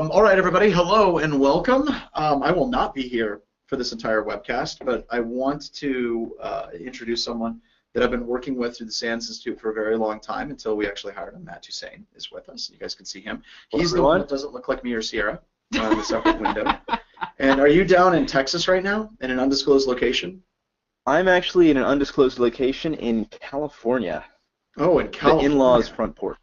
All right, everybody, hello and welcome. I will not be here for this entire webcast, but I want to introduce someone that I've been working with through the SANS Institute for a very long time until we actually hired him. Matt Toussain is with us. You guys can see him. He's the one that doesn't look like me or Sierra on the separate window. And are you down in Texas right now, in an undisclosed location? I'm actually in an undisclosed location in California. Oh, in California. The in-laws' front porch.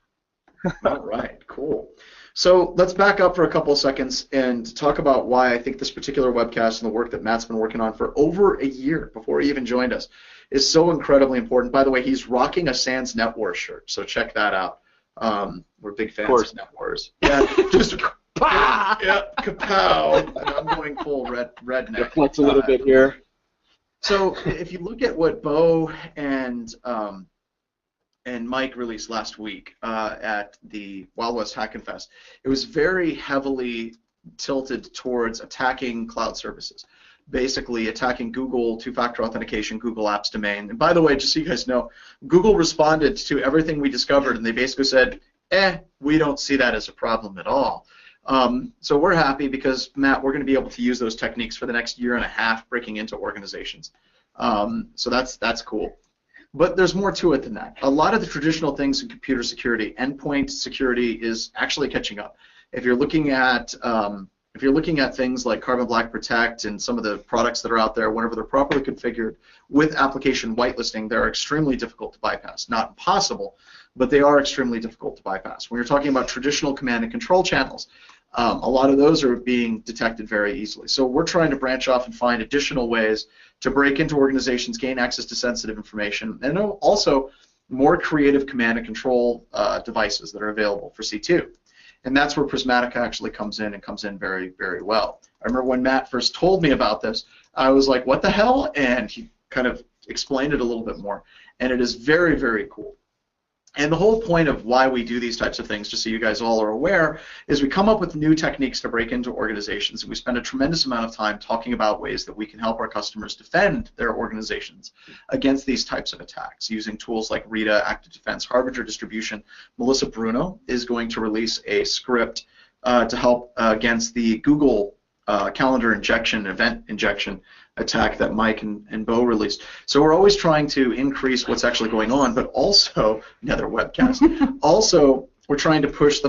All right, cool. So let's back up for a couple of seconds and talk about why I think this particular webcast and the work that Matt's been working on for over a year before he even joined us is so incredibly important. By the way, he's rocking a SANS Net Wars shirt, so check that out. We're big fans of Net Wars. Yeah, just yeah, kapow. I'm going full redneck. Reflects a little bit here. So if you look at what Bo and Mike released last week at the Wild West Hackin' Fest, it was very heavily tilted towards attacking cloud services, basically attacking Google two-factor authentication, Google Apps domain. And by the way, just so you guys know, Google responded to everything we discovered, and they basically said, we don't see that as a problem at all. So we're happy because, Matt, we're going to be able to use those techniques for the next year and a half breaking into organizations. So that's cool. But there's more to it than that. A lot of the traditional things in computer security, endpoint security, is actually catching up. If you're looking at things like Carbon Black Protect and some of the products that are out there, whenever they're properly configured with application whitelisting, they're extremely difficult to bypass. Not impossible, but they are extremely difficult to bypass. When you're talking about traditional command and control channels, a lot of those are being detected very easily. So we're trying to branch off and find additional ways to break into organizations, gain access to sensitive information, and also more creative command and control devices that are available for C2. And that's where Prismatic actually comes in, and comes in very, very well. I remember when Matt first told me about this, I was like, what the hell? And he kind of explained it a little bit more. And it is very, very cool. And the whole point of why we do these types of things, just so you guys all are aware, is we come up with new techniques to break into organizations, and we spend a tremendous amount of time talking about ways that we can help our customers defend their organizations against these types of attacks using tools like Rita, Active Defense, Harbinger Distribution. Melissa Bruno is going to release a script to help against the Google calendar injection, event injection attack that Mike and Bo released. So we're always trying to increase what's actually going on, but also another webcast. Also, we're trying to push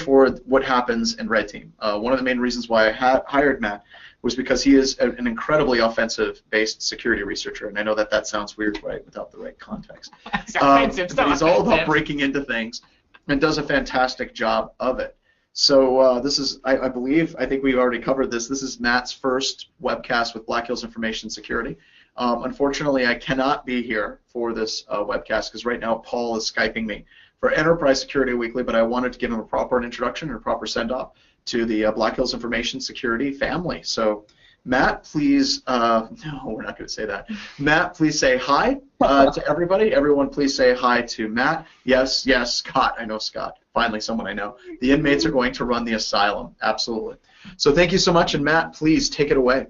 forward what happens in Red Team. One of the main reasons why I hired Matt was because he is an incredibly offensive-based security researcher, and I know that sounds weird, right, without the right context. But he's all about breaking into things and does a fantastic job of it. So this is, I think we've already covered this. This is Matt's first webcast with Black Hills Information Security. Unfortunately, I cannot be here for this webcast because right now Paul is Skyping me for Enterprise Security Weekly, but I wanted to give him a proper introduction and a proper send-off to the Black Hills Information Security family. So Matt, please, no, we're not going to say that. Matt, please say hi to everybody. Everyone, please say hi to Matt. Yes, Scott. I know Scott. Finally, someone I know. The inmates are going to run the asylum. Absolutely. So thank you so much, and Matt, please take it away.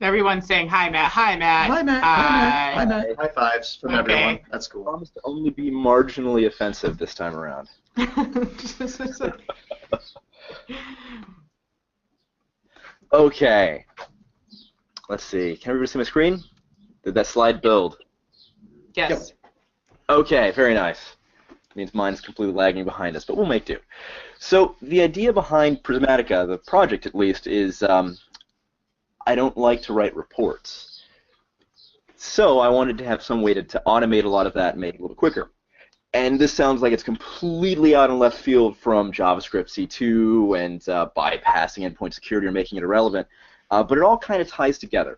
Everyone's saying hi, Matt. Hi, Matt. Hi, Matt. Hi, Matt. High fives from everyone. That's cool. I promise to only be marginally offensive this time around. Okay. Let's see. Can everybody see my screen? Did that slide build? Yes. Yep. Okay, very nice. Means mine's completely lagging behind us, but we'll make do. So the idea behind Prismatica, the project at least, is I don't like to write reports. So I wanted to have some way to automate a lot of that and make it a little quicker. And this sounds like it's completely out in left field from JavaScript C2 and bypassing endpoint security or making it irrelevant. But it all kind of ties together.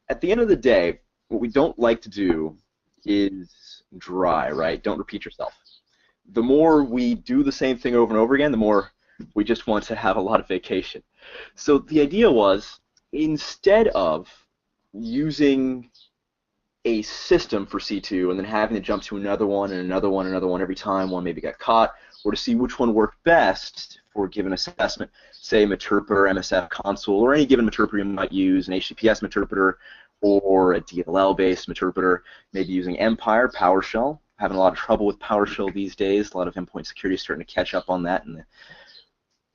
At the end of the day, what we don't like to do is dry, right? Don't repeat yourself. The more we do the same thing over and over again, the more we just want to have a lot of vacation. So the idea was, instead of using a system for C2 and then having to jump to another one and another one and another one every time one maybe got caught, or to see which one worked best for a given assessment, say Meterpreter, MSF console, or any given Meterpreter you might use, an HTTPS Meterpreter or a DLL-based Meterpreter, maybe using Empire, PowerShell. Having a lot of trouble with PowerShell these days. A lot of endpoint security is starting to catch up on that, and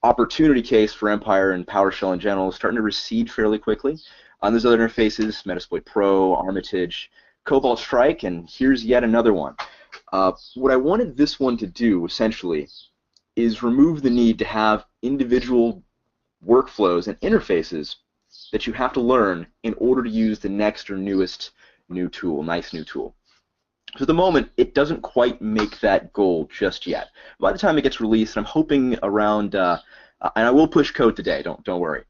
opportunity case for Empire and PowerShell in general is starting to recede fairly quickly. There's other interfaces, Metasploit Pro, Armitage, Cobalt Strike, and here's yet another one. What I wanted this one to do, essentially, is remove the need to have individual workflows and interfaces that you have to learn in order to use the next or newest new tool, nice new tool. So at the moment, it doesn't quite make that goal just yet. By the time it gets released, I'm hoping around, and I will push code today, don't worry.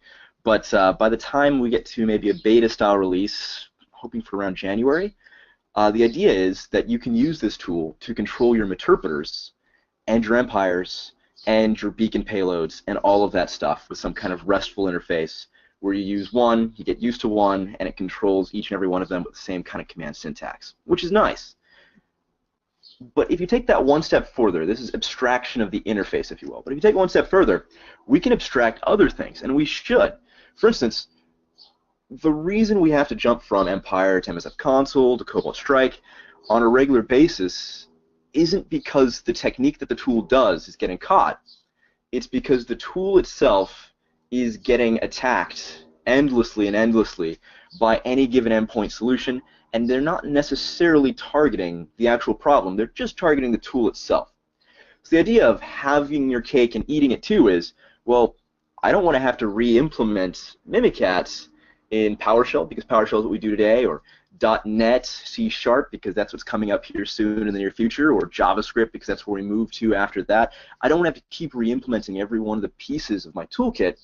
But by the time we get to maybe a beta-style release, hoping for around January, the idea is that you can use this tool to control your interpreters and your empires and your beacon payloads and all of that stuff with some kind of RESTful interface where you use one, you get used to one, and it controls each and every one of them with the same kind of command syntax, which is nice. But if you take that one step further, this is abstraction of the interface, if you will, but if you take it one step further, we can abstract other things, and we should. For instance, the reason we have to jump from Empire to MSF Console to Cobalt Strike on a regular basis isn't because the technique that the tool does is getting caught. It's because the tool itself is getting attacked endlessly and endlessly by any given endpoint solution, and they're not necessarily targeting the actual problem. They're just targeting the tool itself. So the idea of having your cake and eating it too is, well, I don't want to have to re-implement Mimikatz in PowerShell because PowerShell is what we do today, or .NET, C# because that's what's coming up here soon in the near future, or JavaScript because that's where we move to after that. I don't want to have to keep re-implementing every one of the pieces of my toolkit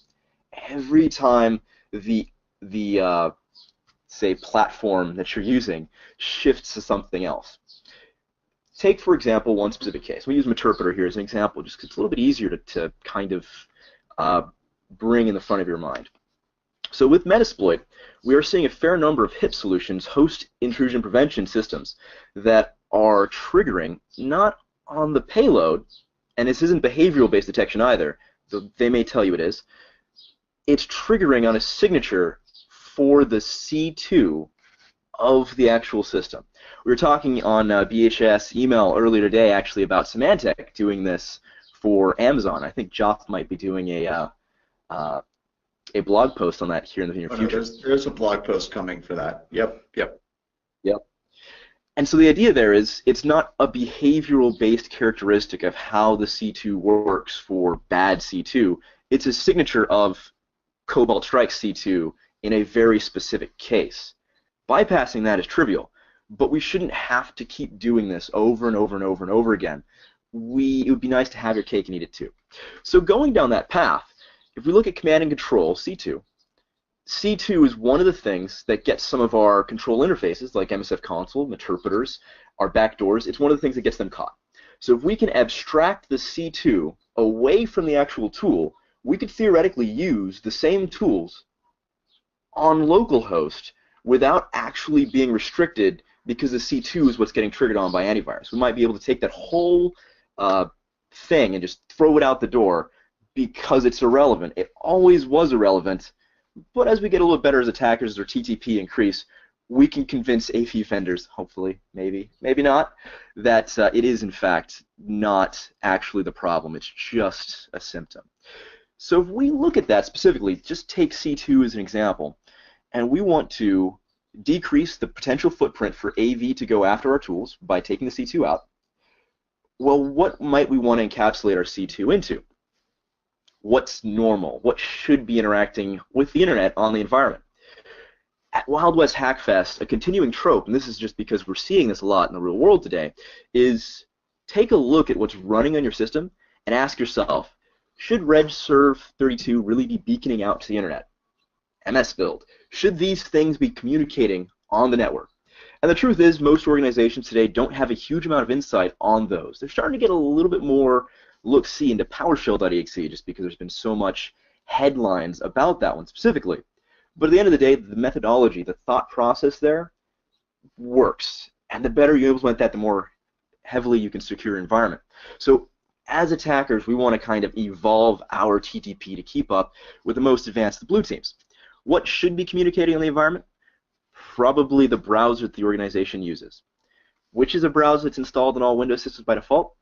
every time the say platform that you're using shifts to something else. Take, for example, one specific case. We use Meterpreter here as an example just because it's a little bit easier to kind of bring in the front of your mind. So with Metasploit, we are seeing a fair number of HIP solutions host intrusion prevention systems that are triggering not on the payload, and this isn't behavioral-based detection either, though they may tell you it is. It's triggering on a signature for the C2 of the actual system. We were talking on BHS email earlier today actually about Symantec doing this for Amazon. I think Joff might be doing a blog post on that here in the near future. No, there's a blog post coming for that. Yep. And so the idea there is it's not a behavioral-based characteristic of how the C2 works for bad C2. It's a signature of Cobalt Strike C2 in a very specific case. Bypassing that is trivial, but we shouldn't have to keep doing this over and over and over and over again. It would be nice to have your cake and eat it too. So going down that path, if we look at command and control, C2 is one of the things that gets some of our control interfaces, like MSF Console, interpreters, our backdoors, it's one of the things that gets them caught. So if we can abstract the C2 away from the actual tool, we could theoretically use the same tools on localhost without actually being restricted because the C2 is what's getting triggered on by antivirus. We might be able to take that whole thing and just throw it out the door because it's irrelevant. It always was irrelevant, but as we get a little better as attackers, as our TTP increase, we can convince AV vendors, hopefully, maybe not, that it is in fact not actually the problem. It's just a symptom. So if we look at that specifically, just take C2 as an example, and we want to decrease the potential footprint for AV to go after our tools by taking the C2 out, well, what might we want to encapsulate our C2 into? What's normal? What should be interacting with the internet on the environment? At Wild West Hackfest, a continuing trope, and this is just because we're seeing this a lot in the real world today, is take a look at what's running on your system and ask yourself, should regserve32 really be beaconing out to the internet? MS build. Should these things be communicating on the network? And the truth is, most organizations today don't have a huge amount of insight on those. They're starting to get a little bit more look-see into PowerShell.exe just because there's been so much headlines about that one specifically. But at the end of the day, the methodology, the thought process there works. And the better you implement that, the more heavily you can secure your environment. So as attackers, we want to kind of evolve our TTP to keep up with the most advanced of the blue teams. What should be communicating on the environment? Probably the browser that the organization uses. Which is a browser that's installed in all Windows systems by default?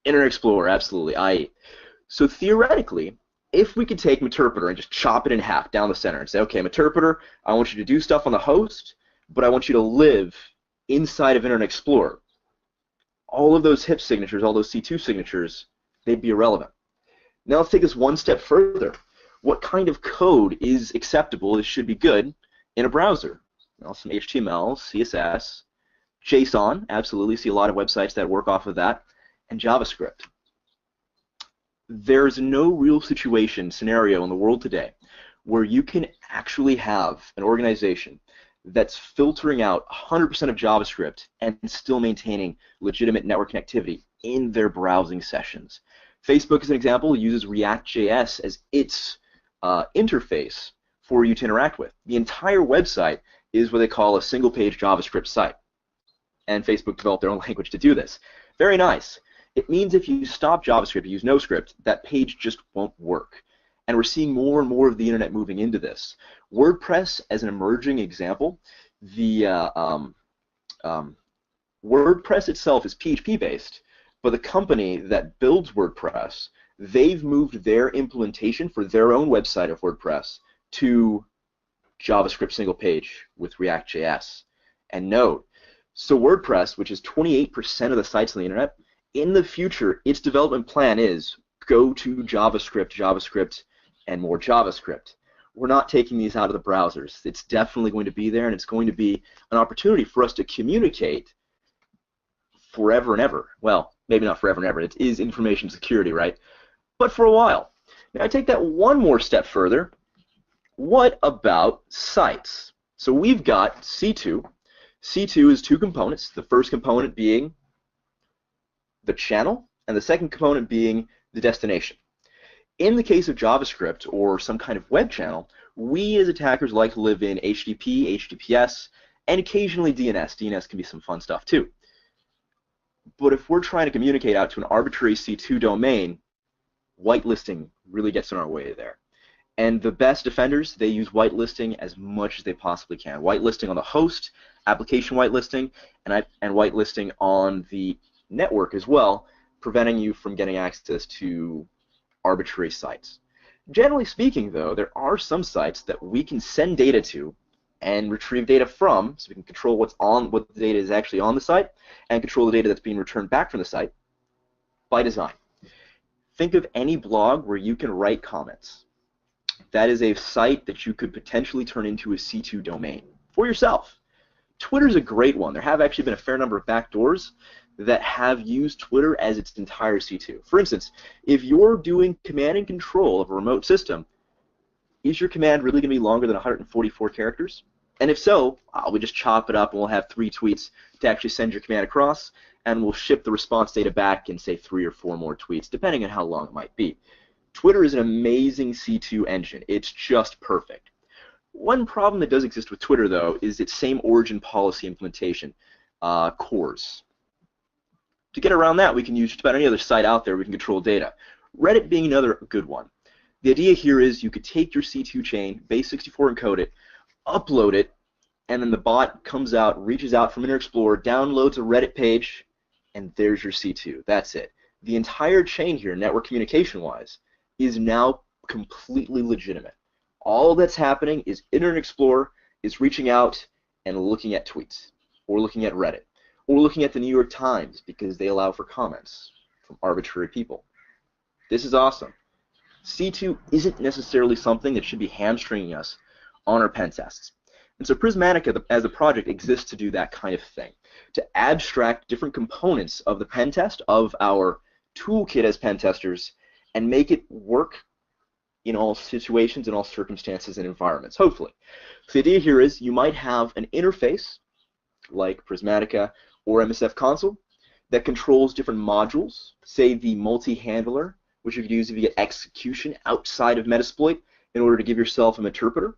Internet Explorer, absolutely, IE. So theoretically, if we could take Meterpreter and just chop it in half down the center and say, okay, Meterpreter, I want you to do stuff on the host, but I want you to live inside of Internet Explorer. All of those HIP signatures, all those C2 signatures, they'd be irrelevant. Now let's take this one step further. What kind of code is acceptable, it should be good, in a browser? Well, some HTML, CSS, JSON, absolutely, see a lot of websites that work off of that, and JavaScript. There's no real scenario in the world today where you can actually have an organization that's filtering out 100% of JavaScript and still maintaining legitimate network connectivity in their browsing sessions. Facebook, as an example, uses ReactJS as its interface for you to interact with. The entire website is what they call a single-page JavaScript site. And Facebook developed their own language to do this. Very nice. It means if you stop JavaScript, you use no script, that page just won't work. And we're seeing more and more of the internet moving into this. WordPress, as an emerging example, the WordPress itself is PHP-based, but the company that builds WordPress, they've moved their implementation for their own website of WordPress to JavaScript single page with ReactJS and Node. So WordPress, which is 28% of the sites on the internet, in the future, its development plan is go to JavaScript, and more JavaScript. We're not taking these out of the browsers. It's definitely going to be there, and it's going to be an opportunity for us to communicate forever and ever. Well, maybe not forever and ever. It is information security, right? But for a while. Now, I take that one more step further. What about sites? So we've got C2. C2 is two components, the first component being the channel, and the second component being the destination. In the case of JavaScript or some kind of web channel, we as attackers like to live in HTTP, HTTPS, and occasionally DNS. DNS can be some fun stuff too. But if we're trying to communicate out to an arbitrary C2 domain, whitelisting really gets in our way there. And the best defenders, they use whitelisting as much as they possibly can. Whitelisting on the host, application whitelisting, and whitelisting on the network as well, preventing you from getting access to arbitrary sites. Generally speaking, though, there are some sites that we can send data to and retrieve data from, so we can control what the data is actually on the site, and control the data that's being returned back from the site by design. Think of any blog where you can write comments. That is a site that you could potentially turn into a C2 domain for yourself. Twitter's a great one. There have actually been a fair number of backdoors that have used Twitter as its entire C2. For instance, if you're doing command and control of a remote system, is your command really going to be longer than 144 characters? And if so, we just chop it up and we'll have 3 tweets to actually send your command across, and we'll ship the response data back in, say, 3 or 4 more tweets, depending on how long it might be. Twitter is an amazing C2 engine. It's just perfect. One problem that does exist with Twitter, though, is its same origin policy implementation, CORS. To get around that, we can use just about any other site out there we can control data. Reddit being another good one. The idea here is you could take your C2 chain, base64 encode it, upload it, and then the bot comes out, reaches out from Internet Explorer, downloads a Reddit page, and there's your C2. That's it. The entire chain here, network communication-wise, is now completely legitimate. All that's happening is Internet Explorer is reaching out and looking at tweets, or looking at Reddit, or looking at the New York Times because they allow for comments from arbitrary people. This is awesome. C2 isn't necessarily something that should be hamstringing us on our pen tests. And so Prismatic as a project exists to do that kind of thing, to abstract different components of the pen test, of our toolkit as pen testers, and make it work in all situations, in all circumstances and environments, hopefully. So the idea here is you might have an interface like Prismatica or MSF Console that controls different modules, say the multi-handler, which you could use if you get execution outside of Metasploit in order to give yourself an interpreter,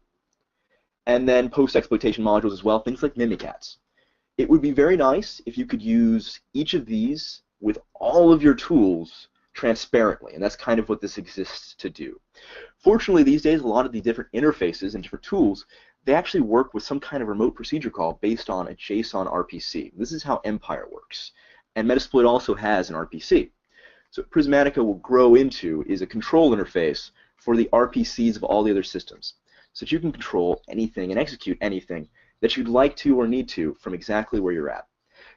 and then post-exploitation modules as well, things like Mimikatz. It would be very nice if you could use each of these with all of your tools transparently, and that's kind of what this exists to do. Fortunately, these days, a lot of the different interfaces and different tools, they actually work with some kind of remote procedure call based on a JSON RPC. This is how Empire works, and Metasploit also has an RPC. So what Prismatica will grow into is a control interface for the RPCs of all the other systems, so that you can control anything and execute anything that you'd like to or need to from exactly where you're at.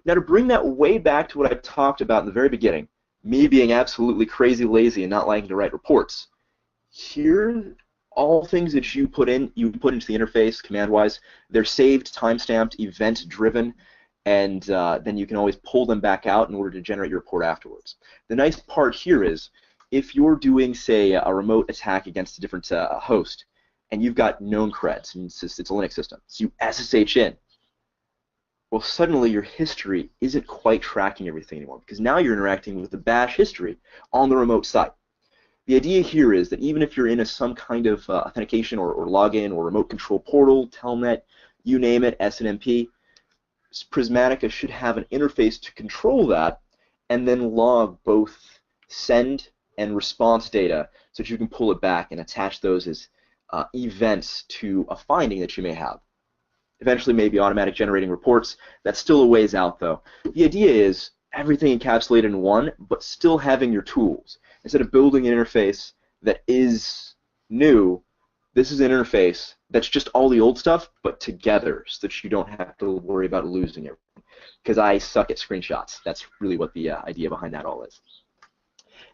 Now, to bring that way back to what I talked about in the very beginning, me being absolutely crazy lazy and not liking to write reports, here, all things that you put into the interface command-wise, they're saved, time-stamped, event-driven, and then you can always pull them back out in order to generate your report afterwards. The nice part here is, if you're doing, say, a remote attack against a different host, and you've got known creds, and it's a Linux system, so you SSH in, well, suddenly your history isn't quite tracking everything anymore, because now you're interacting with the bash history on the remote site. The idea here is that even if you're in some kind of authentication or login or remote control portal, telnet, you name it, SNMP, Prismatica should have an interface to control that and then log both send and response data so that you can pull it back and attach those as events to a finding that you may have. Eventually, maybe automatic generating reports. That's still a ways out, though. The idea is everything encapsulated in one, but still having your tools. Instead of building an interface that is new, this is an interface that's just all the old stuff, but together, so that you don't have to worry about losing it. Because I suck at screenshots. That's really what the idea behind that all is.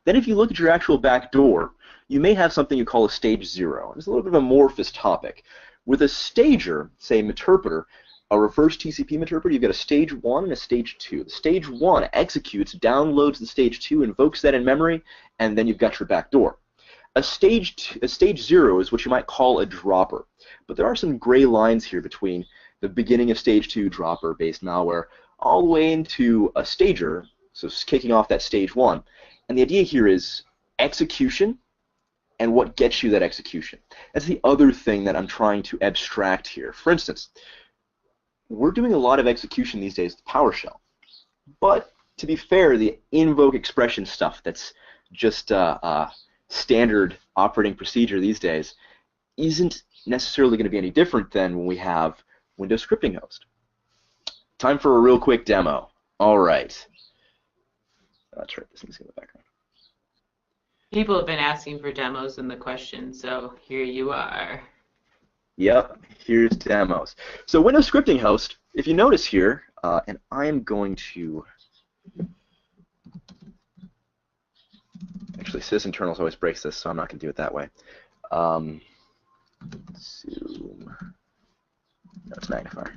Then if you look at your actual backdoor, you may have something you call a stage 0. It's a little bit of an amorphous topic. With a stager, say interpreter, a reverse TCP interpreter, you've got a stage 1 and a stage 2. The stage 1 executes, downloads the stage 2, invokes that in memory, and then you've got your backdoor. A stage 0 is what you might call a dropper. But there are some gray lines here between the beginning of stage 2 dropper-based malware all the way into a stager, so it's kicking off that stage 1. And the idea here is execution and what gets you that execution. That's the other thing that I'm trying to abstract here. For instance, we're doing a lot of execution these days with PowerShell. But to be fair, the invoke expression stuff that's just standard operating procedure these days isn't necessarily going to be any different than when we have Windows Scripting Host. Time for a real quick demo. All right. That's right. This thing's in the background. People have been asking for demos in the question, so here you are. Yep, here's demos. So Windows Scripting Host, if you notice here, and I'm going to... Actually, sysinternals always breaks this, so I'm not going to do it that way. Zoom. No, it's magnifier.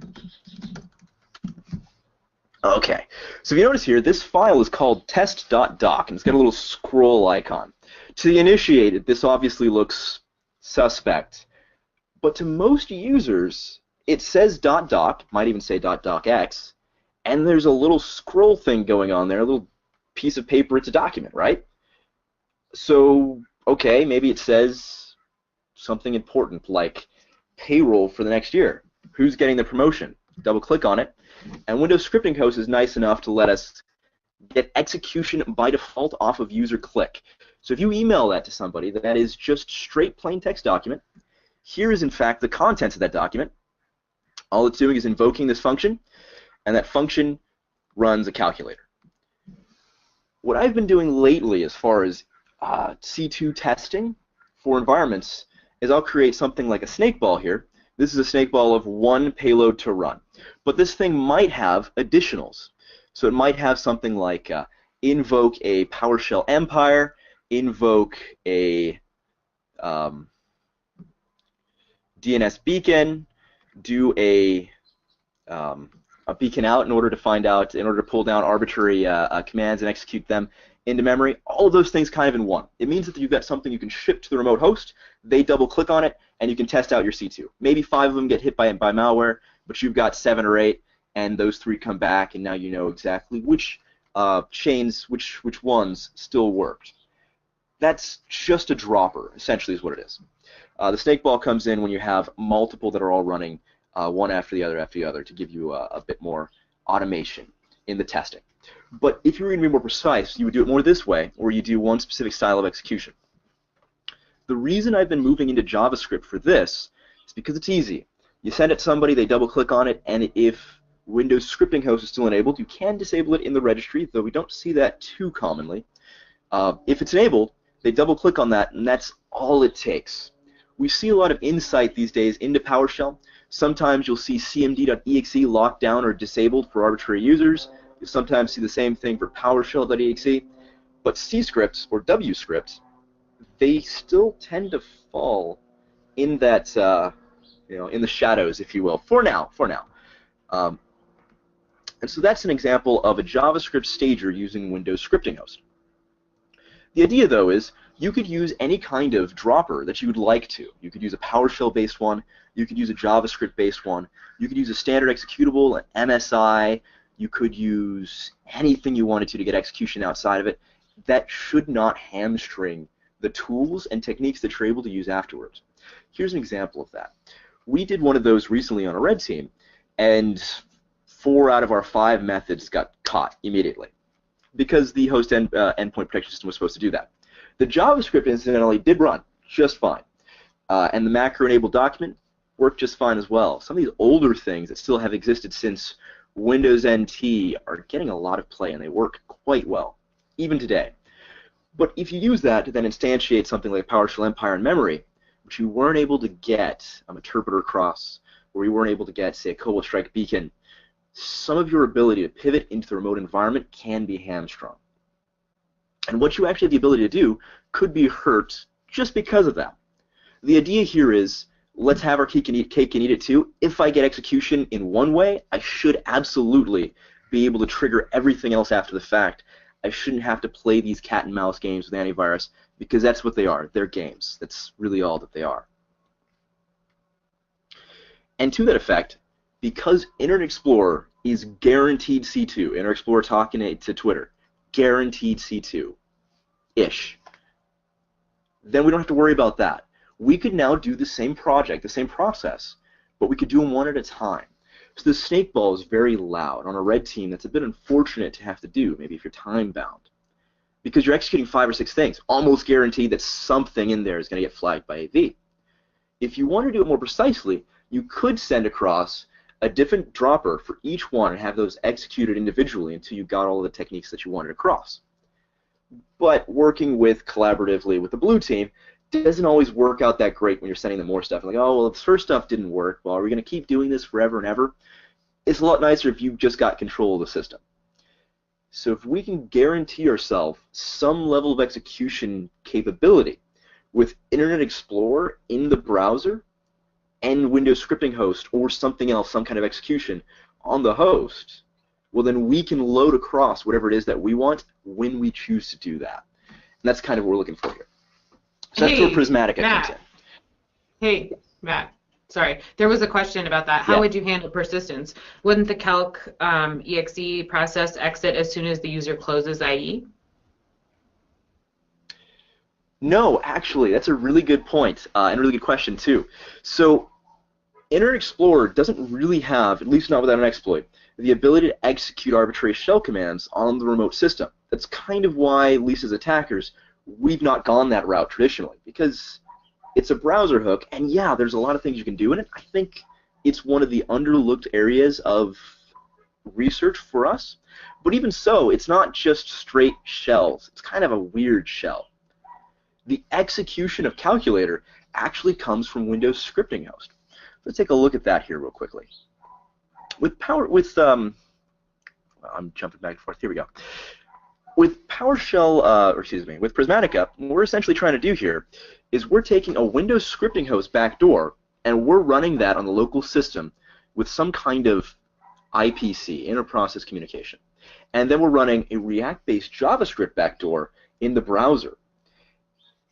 Okay, so if you notice here, this file is called test.doc, and it's got a little scroll icon. To the initiated, this obviously looks suspect, but to most users, it says .doc, might even say .docx, and there's a little scroll thing going on there, a little piece of paper, it's a document, right? So, okay, maybe it says something important like payroll for the next year. Who's getting the promotion? Double-click on it, and Windows Scripting Host is nice enough to let us get execution by default off of user click. So if you email that to somebody, that is just straight plain text document. Here is, in fact, the contents of that document. All it's doing is invoking this function, and that function runs a calculator. What I've been doing lately as far as C2 testing for environments is I'll create something like a snakeball here. This is a snakeball of one payload to run. But this thing might have additionals. So it might have something like invoke a PowerShell empire, invoke a DNS beacon, do a beacon out in order to find out, in order to pull down arbitrary commands and execute them into memory. All of those things kind of in one. It means that you've got something you can ship to the remote host, they double click on it, and you can test out your C2. Maybe 5 of them get hit by malware, but you've got 7 or 8, and those 3 come back, and now you know exactly which chains, which ones still worked. That's just a dropper, essentially, is what it is. The snakeball comes in when you have multiple that are all running one after the other to give you a bit more automation in the testing. But if you were going to be more precise, you would do it more this way, or you do one specific style of execution. The reason I've been moving into JavaScript for this is because it's easy. You send it to somebody, they double-click on it, and if Windows Scripting Host is still enabled, you can disable it in the registry, though we don't see that too commonly. If it's enabled, they double-click on that, and that's all it takes. We see a lot of insight these days into PowerShell. Sometimes you'll see cmd.exe locked down or disabled for arbitrary users. You'll sometimes see the same thing for PowerShell.exe. But C scripts or W scripts, they still tend to fall in that, in the shadows, if you will, for now. And so that's an example of a JavaScript stager using Windows scripting host. The idea, though, is you could use any kind of dropper that you would like to. You could use a PowerShell-based one. You could use a JavaScript-based one. You could use a standard executable, an MSI. You could use anything you wanted to get execution outside of it. That should not hamstring the tools and techniques that you're able to use afterwards. Here's an example of that. We did one of those recently on a red team, and 4 out of our 5 methods got caught immediately because the host endpoint protection system was supposed to do that. The JavaScript, incidentally, did run just fine, and the macro-enabled document worked just fine as well. Some of these older things that still have existed since Windows NT are getting a lot of play, and they work quite well, even today. But if you use that to then instantiate something like PowerShell Empire in memory, which you weren't able to get a Interpreter Cross, or you weren't able to get, say, a Cobalt Strike Beacon, some of your ability to pivot into the remote environment can be hamstrung. And what you actually have the ability to do could be hurt just because of that. The idea here is, let's have our cake and eat it too. If I get execution in one way, I should absolutely be able to trigger everything else after the fact. I shouldn't have to play these cat and mouse games with antivirus, because that's what they are. They're games. That's really all that they are. And to that effect, because Internet Explorer is guaranteed C2, Internet Explorer talking to Twitter, guaranteed C2-ish, then we don't have to worry about that. We could now do the same project, the same process, but we could do them one at a time. So the snake ball is very loud. On a red team, that's a bit unfortunate to have to do, maybe if you're time-bound, because you're executing 5 or 6 things, almost guaranteed that something in there is going to get flagged by AV. If you want to do it more precisely, you could send across a different dropper for each one and have those executed individually until you got all of the techniques that you wanted across. But working collaboratively with the blue team doesn't always work out that great when you're sending them more stuff. Like, oh, well, this first stuff didn't work. Well, are we going to keep doing this forever and ever? It's a lot nicer if you've just got control of the system. So if we can guarantee ourselves some level of execution capability with Internet Explorer in the browser and Windows scripting host or something else, some kind of execution on the host, well, then we can load across whatever it is that we want when we choose to do that. And that's kind of what we're looking for here. So that's where Prismatic comes in. Hey, Matt. Sorry. There was a question about that. How would you handle persistence? Wouldn't the calc exe process exit as soon as the user closes IE? No, actually, that's a really good point and a really good question, too. So Internet Explorer doesn't really have, at least not without an exploit, the ability to execute arbitrary shell commands on the remote system. That's kind of why, at least as attackers, we've not gone that route traditionally, because it's a browser hook, and yeah, there's a lot of things you can do in it. I think it's one of the underlooked areas of research for us, but even so, it's not just straight shells. It's kind of a weird shell. The execution of calculator actually comes from Windows scripting host. Let's take a look at that here real quickly. I'm jumping back and forth. Here we go. With PowerShell, with Prismatica, what we're essentially trying to do here is we're taking a Windows scripting host backdoor and we're running that on the local system with some kind of IPC, inter-process communication. And then we're running a React-based JavaScript backdoor in the browser.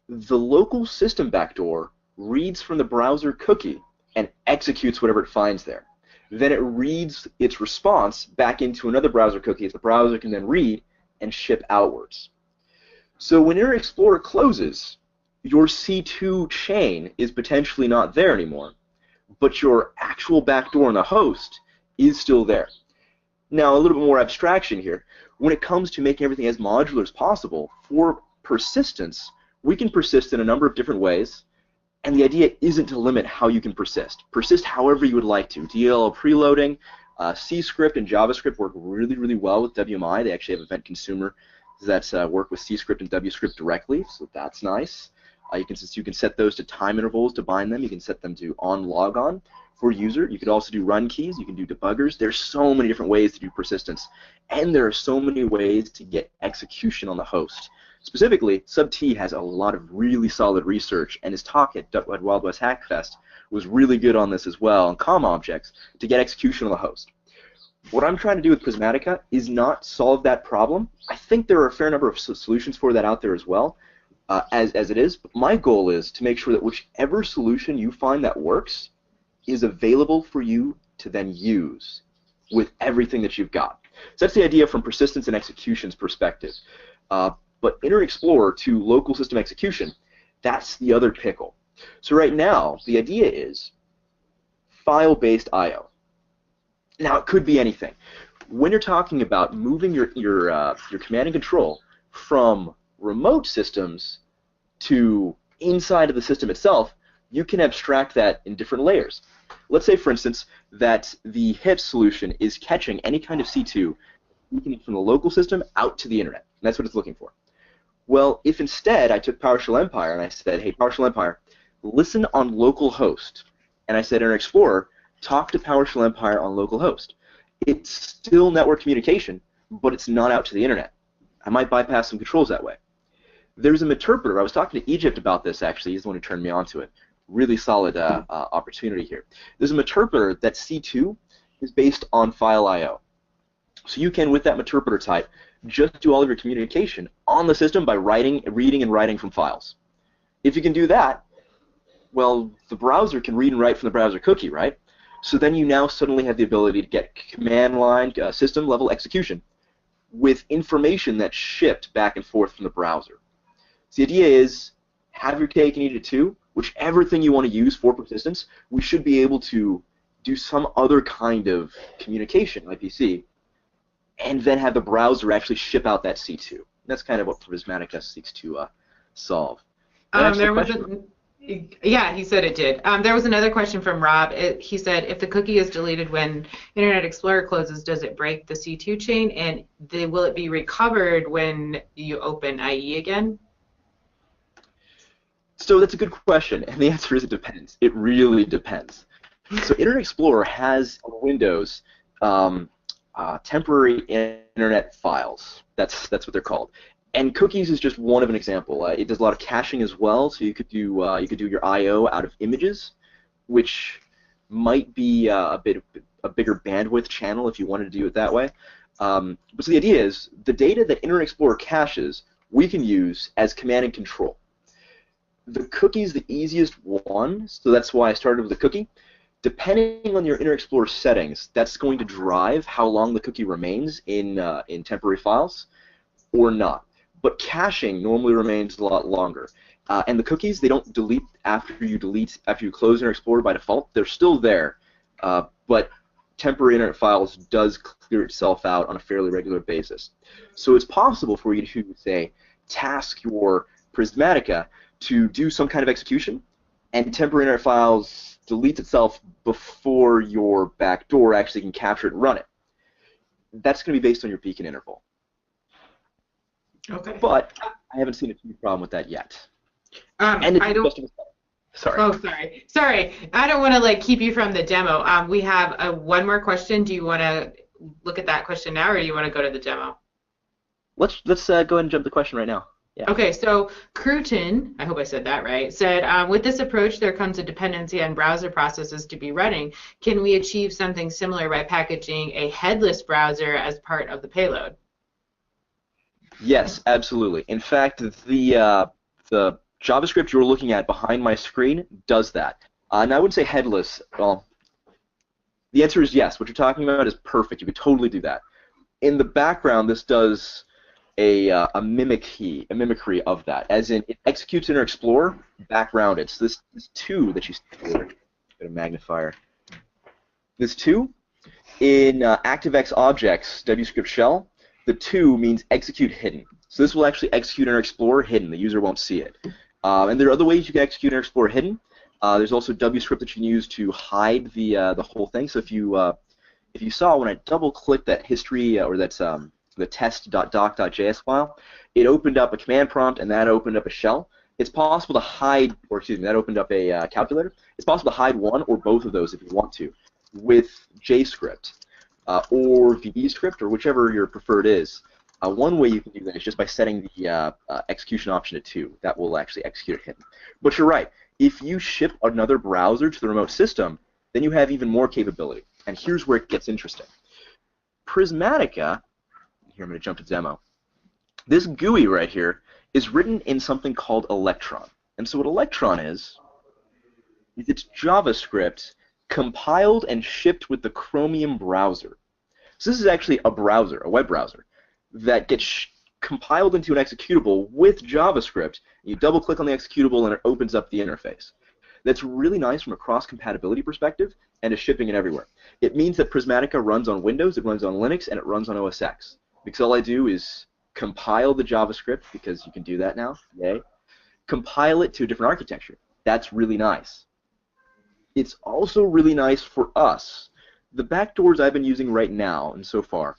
The local system backdoor reads from the browser cookie and executes whatever it finds there. Then it reads its response back into another browser cookie that the browser can then read and ship outwards. So when Internet Explorer closes, your C2 chain is potentially not there anymore, but your actual backdoor on the host is still there. Now, a little bit more abstraction here. When it comes to making everything as modular as possible, for persistence, we can persist in a number of different ways, and the idea isn't to limit how you can persist. Persist however you would like to. DLL preloading, C script and JavaScript work really, really well with WMI. They actually have event consumer that work with C-script and W-script directly, so that's nice. You can set those to time intervals to bind them. You can set them to on-log-on for user. You could also do run keys. You can do debuggers. There's so many different ways to do persistence, and there are so many ways to get execution on the host. Specifically, SubT has a lot of really solid research, and his talk at Wild West Hackfest was really good on this as well, on COM objects, to get execution on the host. What I'm trying to do with Prismatica is not solve that problem. I think there are a fair number of solutions for that out there as well, as it is. But my goal is to make sure that whichever solution you find that works is available for you to then use with everything that you've got. So that's the idea from persistence and execution's perspective. But Internet Explorer to local system execution, that's the other pickle. So right now, the idea is file-based I/O. Now, it could be anything. When you're talking about moving your command and control from remote systems to inside of the system itself, you can abstract that in different layers. Let's say, for instance, that the HIP solution is catching any kind of C2 from the local system out to the internet. And that's what it's looking for. Well, if instead I took PowerShell Empire and I said, hey, PowerShell Empire, listen on localhost, and I said, Internet Explorer, talk to PowerShell Empire on localhost. It's still network communication, but it's not out to the internet. I might bypass some controls that way. There's an interpreter. I was talking to Egypt about this, actually. He's the one who turned me on to it. Really solid opportunity here. There's a interpreter that C2 is based on file I/O. So you can, with that interpreter type, just do all of your communication on the system by reading and writing from files. If you can do that, well, the browser can read and write from the browser cookie, right? So then you now suddenly have the ability to get command line, system level execution with information that's shipped back and forth from the browser. So the idea is, have your cake and eat it too. Whichever thing you want to use for persistence, we should be able to do some other kind of communication, IPC, and then have the browser actually ship out that C2. That's kind of what Prismatica seeks to solve. Yeah, he said it did. There was another question from Rob. He said, if the cookie is deleted when Internet Explorer closes, does it break the C2 chain, and will it be recovered when you open IE again? So that's a good question, and the answer is it depends. It really depends. So Internet Explorer has on Windows temporary internet files. That's what they're called. And cookies is just one of an example. It does a lot of caching as well, so you could do your I/O out of images, which might be a bigger bandwidth channel if you wanted to do it that way. But so the idea is the data that Internet Explorer caches we can use as command and control. The cookie is the easiest one, so that's why I started with the cookie. Depending on your Internet Explorer settings, that's going to drive how long the cookie remains in temporary files or not. But caching normally remains a lot longer. And the cookies, they don't delete after you close Internet Explorer by default. They're still there, but temporary internet files does clear itself out on a fairly regular basis. So it's possible for you to, say, task your Prismatica to do some kind of execution, and temporary internet files deletes itself before your backdoor actually can capture it and run it. That's going to be based on your peak and interval. Okay. But I haven't seen a huge problem with that yet. Sorry. Oh, sorry. I don't want to keep you from the demo. We have one more question. Do you want to look at that question now, or do you want to go to the demo? Let's go ahead and jump to the question right now. Yeah. Okay, so Cruton, I hope I said that right, said, with this approach there comes a dependency on browser processes to be running. Can we achieve something similar by packaging a headless browser as part of the payload? Yes, absolutely. In fact, the JavaScript you're looking at behind my screen does that. And I wouldn't say headless. Well, the answer is yes. What you're talking about is perfect. You could totally do that. In the background, this does a mimicry of that, as in it executes Internet Explorer backgrounded. So this 2 that you see here, get a magnifier. This 2 in ActiveX objects WScript shell, the 2 means execute hidden. So this will actually execute Internet Explorer hidden. The user won't see it. And there are other ways you can execute Internet Explorer hidden. There's also WScript that you can use to hide the whole thing. So if you saw when I double-click that history or that the test.doc.js file, it opened up a command prompt, and that opened up a shell. It's possible to hide, or excuse me, that opened up a calculator. It's possible to hide one or both of those if you want to with JScript or VBScript or whichever your preferred is. One way you can do that is just by setting the execution option to 2. That will actually execute it hidden. But you're right. If you ship another browser to the remote system, then you have even more capability. And here's where it gets interesting. Prismatica, here I'm going to jump to demo. This GUI right here is written in something called Electron. And so what Electron is it's JavaScript compiled and shipped with the Chromium browser. So this is actually a browser, a web browser, that gets compiled into an executable with JavaScript. You double-click on the executable and it opens up the interface. That's really nice from a cross-compatibility perspective and is shipping it everywhere. It means that Prismatica runs on Windows, it runs on Linux, and it runs on OS X. Because all I do is compile the JavaScript, because you can do that now, yay. Compile it to a different architecture. That's really nice. It's also really nice for us. The backdoors I've been using right now, and so far,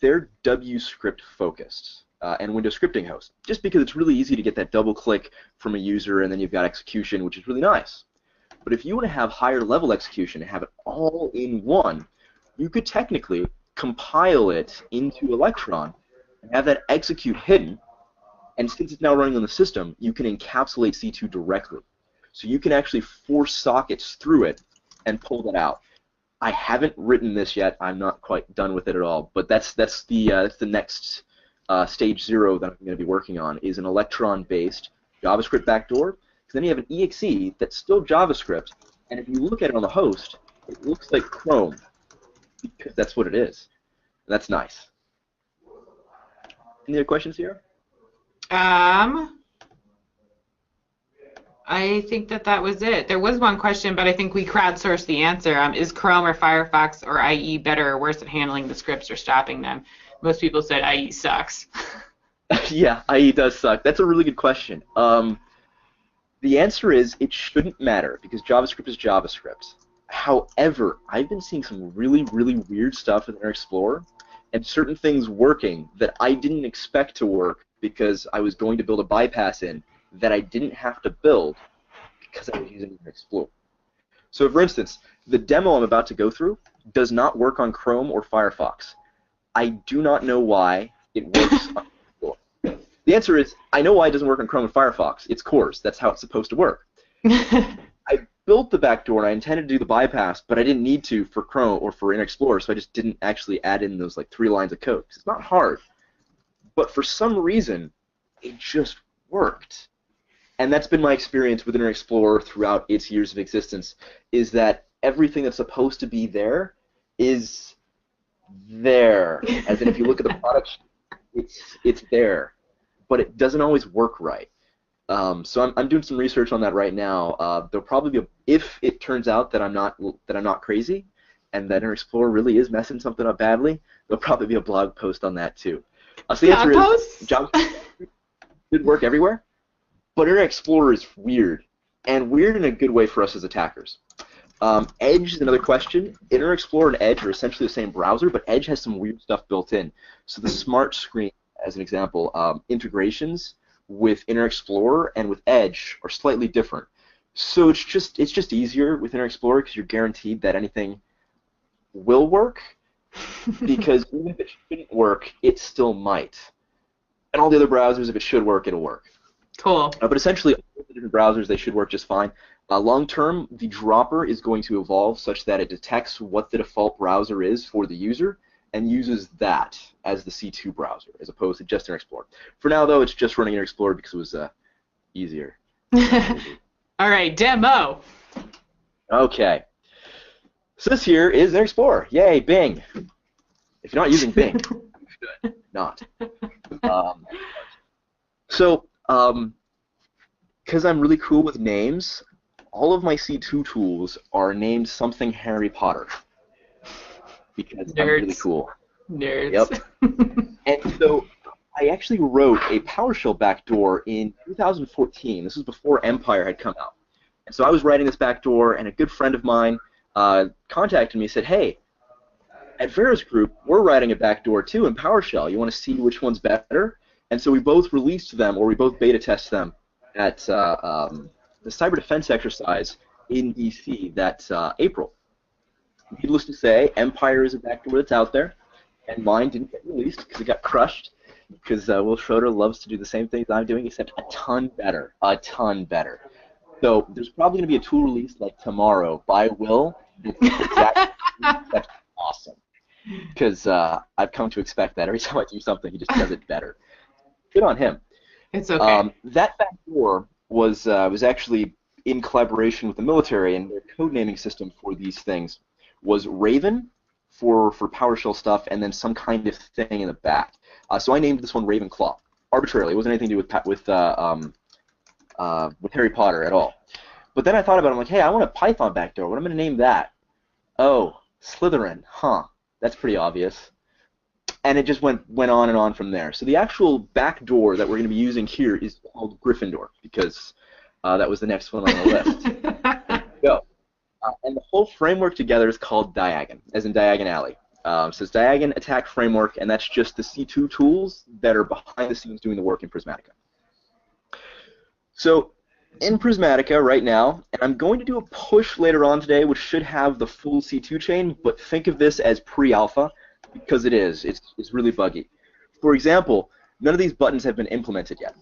they're WScript focused and Windows scripting host, just because it's really easy to get that double click from a user and then you've got execution, which is really nice. But if you want to have higher level execution and have it all in one, you could technically compile it into Electron and have that execute hidden, and since it's now running on the system, you can encapsulate C2 directly. So you can actually force sockets through it and pull that out. I haven't written this yet. I'm not quite done with it at all. But that's the next stage 0 that I'm going to be working on is an Electron-based JavaScript backdoor. Because then you have an exe that's still JavaScript, and if you look at it on the host, it looks like Chrome because that's what it is. And that's nice. Any other questions here? I think that was it. There was one question, but I think we crowdsourced the answer. Is Chrome or Firefox or IE better or worse at handling the scripts or stopping them? Most people said IE sucks. Yeah, IE does suck. That's a really good question. The answer is it shouldn't matter because JavaScript is JavaScript. However, I've been seeing some really, really weird stuff in Internet Explorer and certain things working that I didn't expect to work because I was going to build a bypass in that I didn't have to build because I was using Internet Explorer. So for instance, the demo I'm about to go through does not work on Chrome or Firefox. I do not know why it works on Explorer. The answer is, I know why it doesn't work on Chrome and Firefox. It's cores. That's how it's supposed to work. I built the backdoor and I intended to do the bypass, but I didn't need to for Chrome or for Internet Explorer, so I just didn't actually add in those like 3 lines of code. It's not hard. But for some reason, it just worked. And that's been my experience with Internet Explorer throughout its years of existence, is that everything that's supposed to be there is there. As in, if you look at the product, it's there. But it doesn't always work right. So I'm doing some research on that right now. There'll probably be if it turns out that I'm not crazy, and that Internet Explorer really is messing something up badly, there'll probably be a blog post on that too. So the answer is JavaScript should work everywhere, but Internet Explorer is weird, and weird in a good way for us as attackers. Edge is another question. Internet Explorer and Edge are essentially the same browser, but Edge has some weird stuff built in. So the Smart Screen, as an example, integrations with Internet Explorer and with Edge are slightly different. So it's just easier with Internet Explorer because you're guaranteed that anything will work, because even if it shouldn't work, it still might. And all the other browsers, if it should work, it'll work. Cool. But essentially, all the different browsers, they should work just fine. Long term, the dropper is going to evolve such that it detects what the default browser is for the user and uses that as the C2 browser, as opposed to just Internet Explorer. For now, though, it's just running Internet Explorer because it was easier. All right, demo. Okay. So this here is Internet Explorer. Yay, Bing. If you're not using Bing, you should not. Because I'm really cool with names, all of my C2 tools are named something Harry Potter. Because I'm really cool. Nerds. Yep. And so I actually wrote a PowerShell backdoor in 2014. This was before Empire had come out. And so I was writing this backdoor, and a good friend of mine contacted me and said, hey, at Vera's group, we're writing a backdoor too in PowerShell. You want to see which one's better? And so we both released them, or we both beta test them at the cyber defense exercise in DC that April. Needless to say, Empire is a backdoor that's out there, and mine didn't get released because it got crushed, because Will Schroeder loves to do the same things I'm doing, except a ton better. A ton better. So there's probably going to be a tool release like tomorrow by Will. That's awesome. Because I've come to expect that. Every time I do something, he just does it better. Good on him. It's okay. That backdoor was actually in collaboration with the military, and their code naming system for these things was Raven for PowerShell stuff, and then some kind of thing in the back. So I named this one Ravenclaw arbitrarily. It wasn't anything to do with Harry Potter at all. But then I thought about it. I'm like, hey, I want a Python backdoor. What am I going to name that? Oh, Slytherin. Huh. That's pretty obvious. And it just went on and on from there. So the actual backdoor that we're going to be using here is called Gryffindor, because that was the next one on the list. There we go. And the whole framework together is called Diagon, as in Diagon Alley. So it's Diagon Attack Framework, and that's just the C2 tools that are behind the scenes doing the work in Prismatica. So in Prismatica right now, and I'm going to do a push later on today, which should have the full C2 chain, but think of this as pre-alpha, because it is. It's really buggy. For example, none of these buttons have been implemented yet.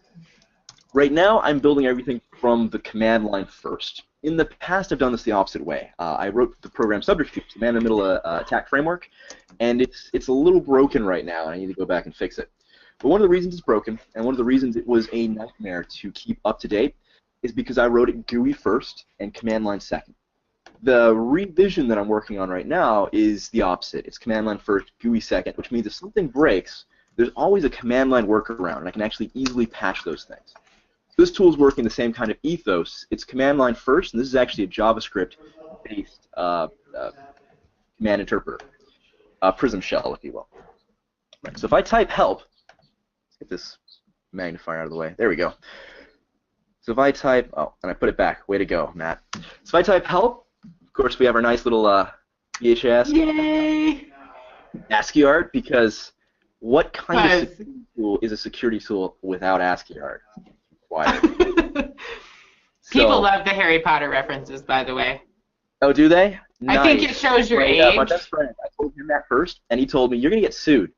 Right now, I'm building everything from the command line first. In the past, I've done this the opposite way. I wrote the program Subterfuge, the man-in-the-middle attack framework, and it's a little broken right now, and I need to go back and fix it. But one of the reasons it's broken, and one of the reasons it was a nightmare to keep up to date, is because I wrote it GUI first and command line second. The revision that I'm working on right now is the opposite. It's command line first, GUI second, which means if something breaks, there's always a command line workaround, and I can actually easily patch those things. So this tool is working the same kind of ethos. It's command line first, and this is actually a JavaScript-based command interpreter, Prism shell, if you will. Right, so if I type help, let's get this magnifier out of the way. There we go. So if I type, oh, and I put it back. Way to go, Matt. So if I type help, of course we have our nice little VHS. Yay! ASCII art, because what kind of security tool is a security tool without ASCII art? People love the Harry Potter references, by the way. Oh, do they? Nice. I think it shows your age. Yeah, my best friend. I told him that first, and he told me, you're going to get sued.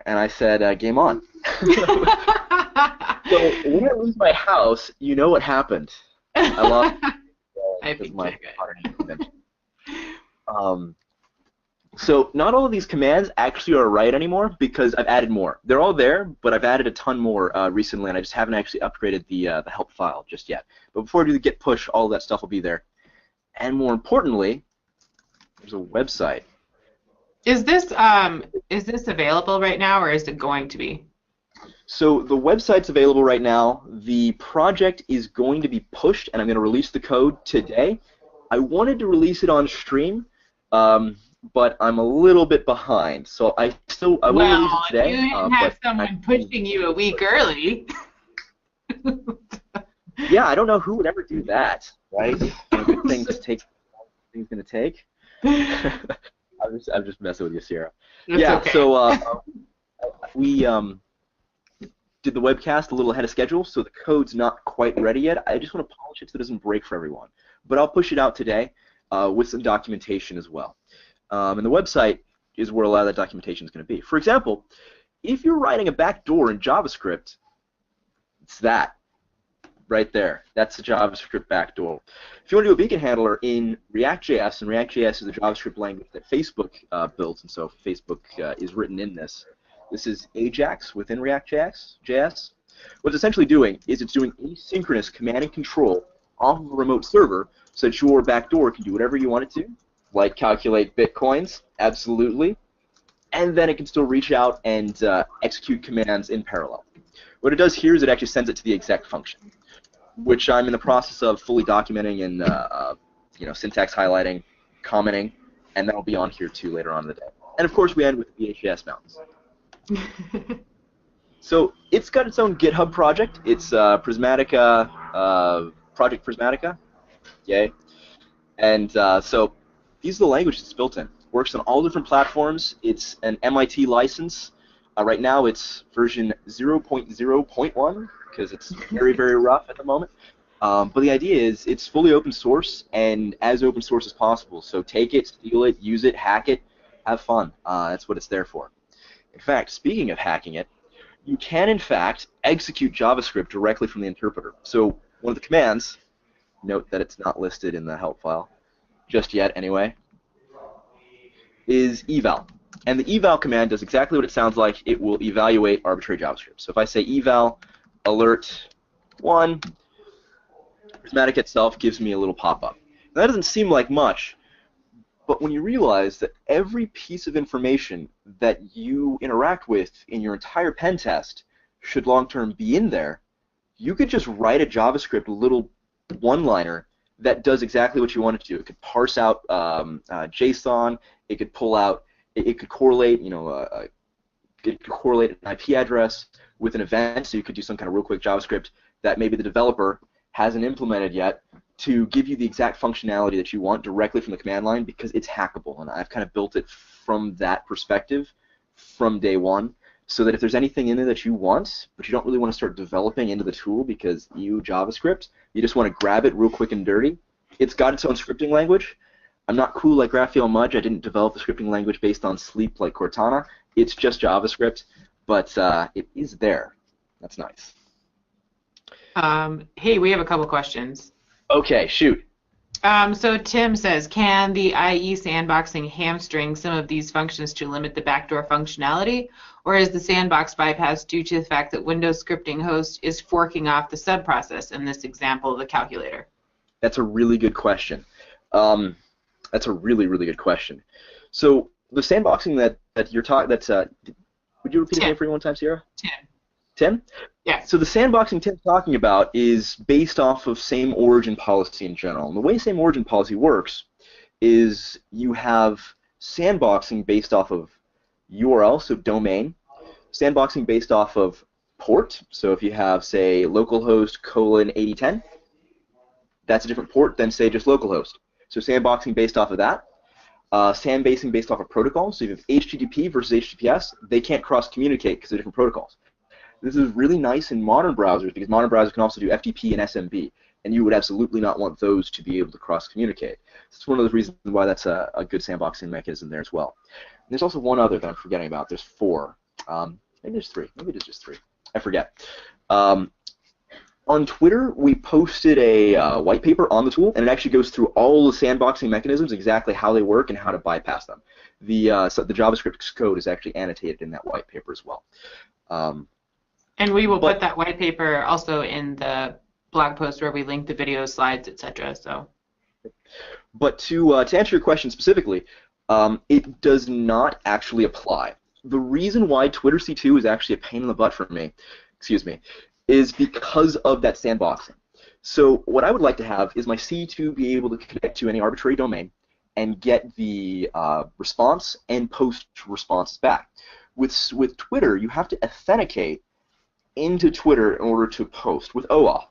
And I said, game on. So when I lose my house, you know what happened. I lost my Potter name convention. So not all of these commands actually are right anymore because I've added more. They're all there, but I've added a ton more recently, and I just haven't actually upgraded the help file just yet. But before I do the git push, all of that stuff will be there. And more importantly, there's a website. Is this available right now, or is it going to be? So the website's available right now. The project is going to be pushed, and I'm going to release the code today. I wanted to release it on stream, but I'm a little bit behind, so I will release it today. You didn't have someone pushing you a week early. Yeah, I don't know who would ever do that, right? Good things take. Things going to take. I'm just messing with you, Sierra. That's okay. So we did the webcast a little ahead of schedule, so the code's not quite ready yet. I just want to polish it so it doesn't break for everyone. But I'll push it out today with some documentation as well. And the website is where a lot of that documentation is going to be. For example, if you're writing a backdoor in JavaScript, it's that right there. That's the JavaScript backdoor. If you want to do a beacon handler in ReactJS, and ReactJS is the JavaScript language that Facebook builds, and so Facebook is written in this. This is Ajax within ReactJS. What it's essentially doing is it's doing asynchronous command and control off of a remote server so that your backdoor can do whatever you want it to, like calculate bitcoins, absolutely, and then it can still reach out and execute commands in parallel. What it does here is it actually sends it to the exec function, which I'm in the process of fully documenting and syntax highlighting, commenting, and that'll be on here too later on in the day. And of course we end with VHS mounts. So it's got its own GitHub project. It's Prismatica, Project Prismatica, yay. And so these are the languages it's built in. Works on all different platforms. It's an MIT license. Right now it's version 0.0.1 because it's very, very rough at the moment. But the idea is it's fully open source and as open source as possible. So take it, steal it, use it, hack it, have fun. That's what it's there for. In fact, speaking of hacking it, you can, in fact, execute JavaScript directly from the interpreter. So one of the commands, note that it's not listed in the help file, just yet anyway, is eval. And the eval command does exactly what it sounds like. It will evaluate arbitrary JavaScript. So if I say eval alert 1, Prismatic itself gives me a little pop-up. That doesn't seem like much, but when you realize that every piece of information that you interact with in your entire pen test should long-term be in there, you could just write a JavaScript little one-liner that does exactly what you want it to do. It could parse out JSON. It could pull out. It could correlate. It could correlate an IP address with an event. So you could do some kind of real quick JavaScript that maybe the developer hasn't implemented yet to give you the exact functionality that you want directly from the command line because it's hackable. And I've kind of built it from that perspective from day one, so that if there's anything in there that you want, but you don't really want to start developing into the tool because you JavaScript, you just want to grab it real quick and dirty. It's got its own scripting language. I'm not cool like Raphael Mudge. I didn't develop the scripting language based on Sleep like Cortana. It's just JavaScript, but it is there. That's nice. Hey, we have a couple questions. Okay, shoot. So Tim says, can the IE sandboxing hamstring some of these functions to limit the backdoor functionality, or is the sandbox bypass due to the fact that Windows scripting host is forking off the subprocess in this example of the calculator? That's a really good question. That's a really, really good question. So the sandboxing that you're talking, would you repeat the name for me one time, Sierra? Tim? Yeah. So the sandboxing Tim's talking about is based off of same origin policy in general. And the way same origin policy works is you have sandboxing based off of URL, so domain, sandboxing based off of port. So if you have, say, localhost :8010, that's a different port than, say, just localhost. So sandboxing based off of that. Sandboxing based off of protocols. So you have HTTP versus HTTPS. They can't cross-communicate because they're different protocols. This is really nice in modern browsers because modern browsers can also do FTP and SMB, and you would absolutely not want those to be able to cross-communicate. It's one of the reasons why that's a good sandboxing mechanism there as well. And there's also one other that I'm forgetting about. There's 4. Maybe there's 3. Maybe there's just 3. I forget. On Twitter, we posted a white paper on the tool, and it actually goes through all the sandboxing mechanisms, exactly how they work and how to bypass them. So the JavaScript code is actually annotated in that white paper as well. And we will put that white paper also in the blog post where we link the video, slides, etc. So. But to answer your question specifically, it does not actually apply. The reason why Twitter C2 is actually a pain in the butt for me, is because of that sandboxing. So what I would like to have is my C2 be able to connect to any arbitrary domain and get the response and post responses back. With Twitter, you have to authenticate into Twitter in order to post with OAuth.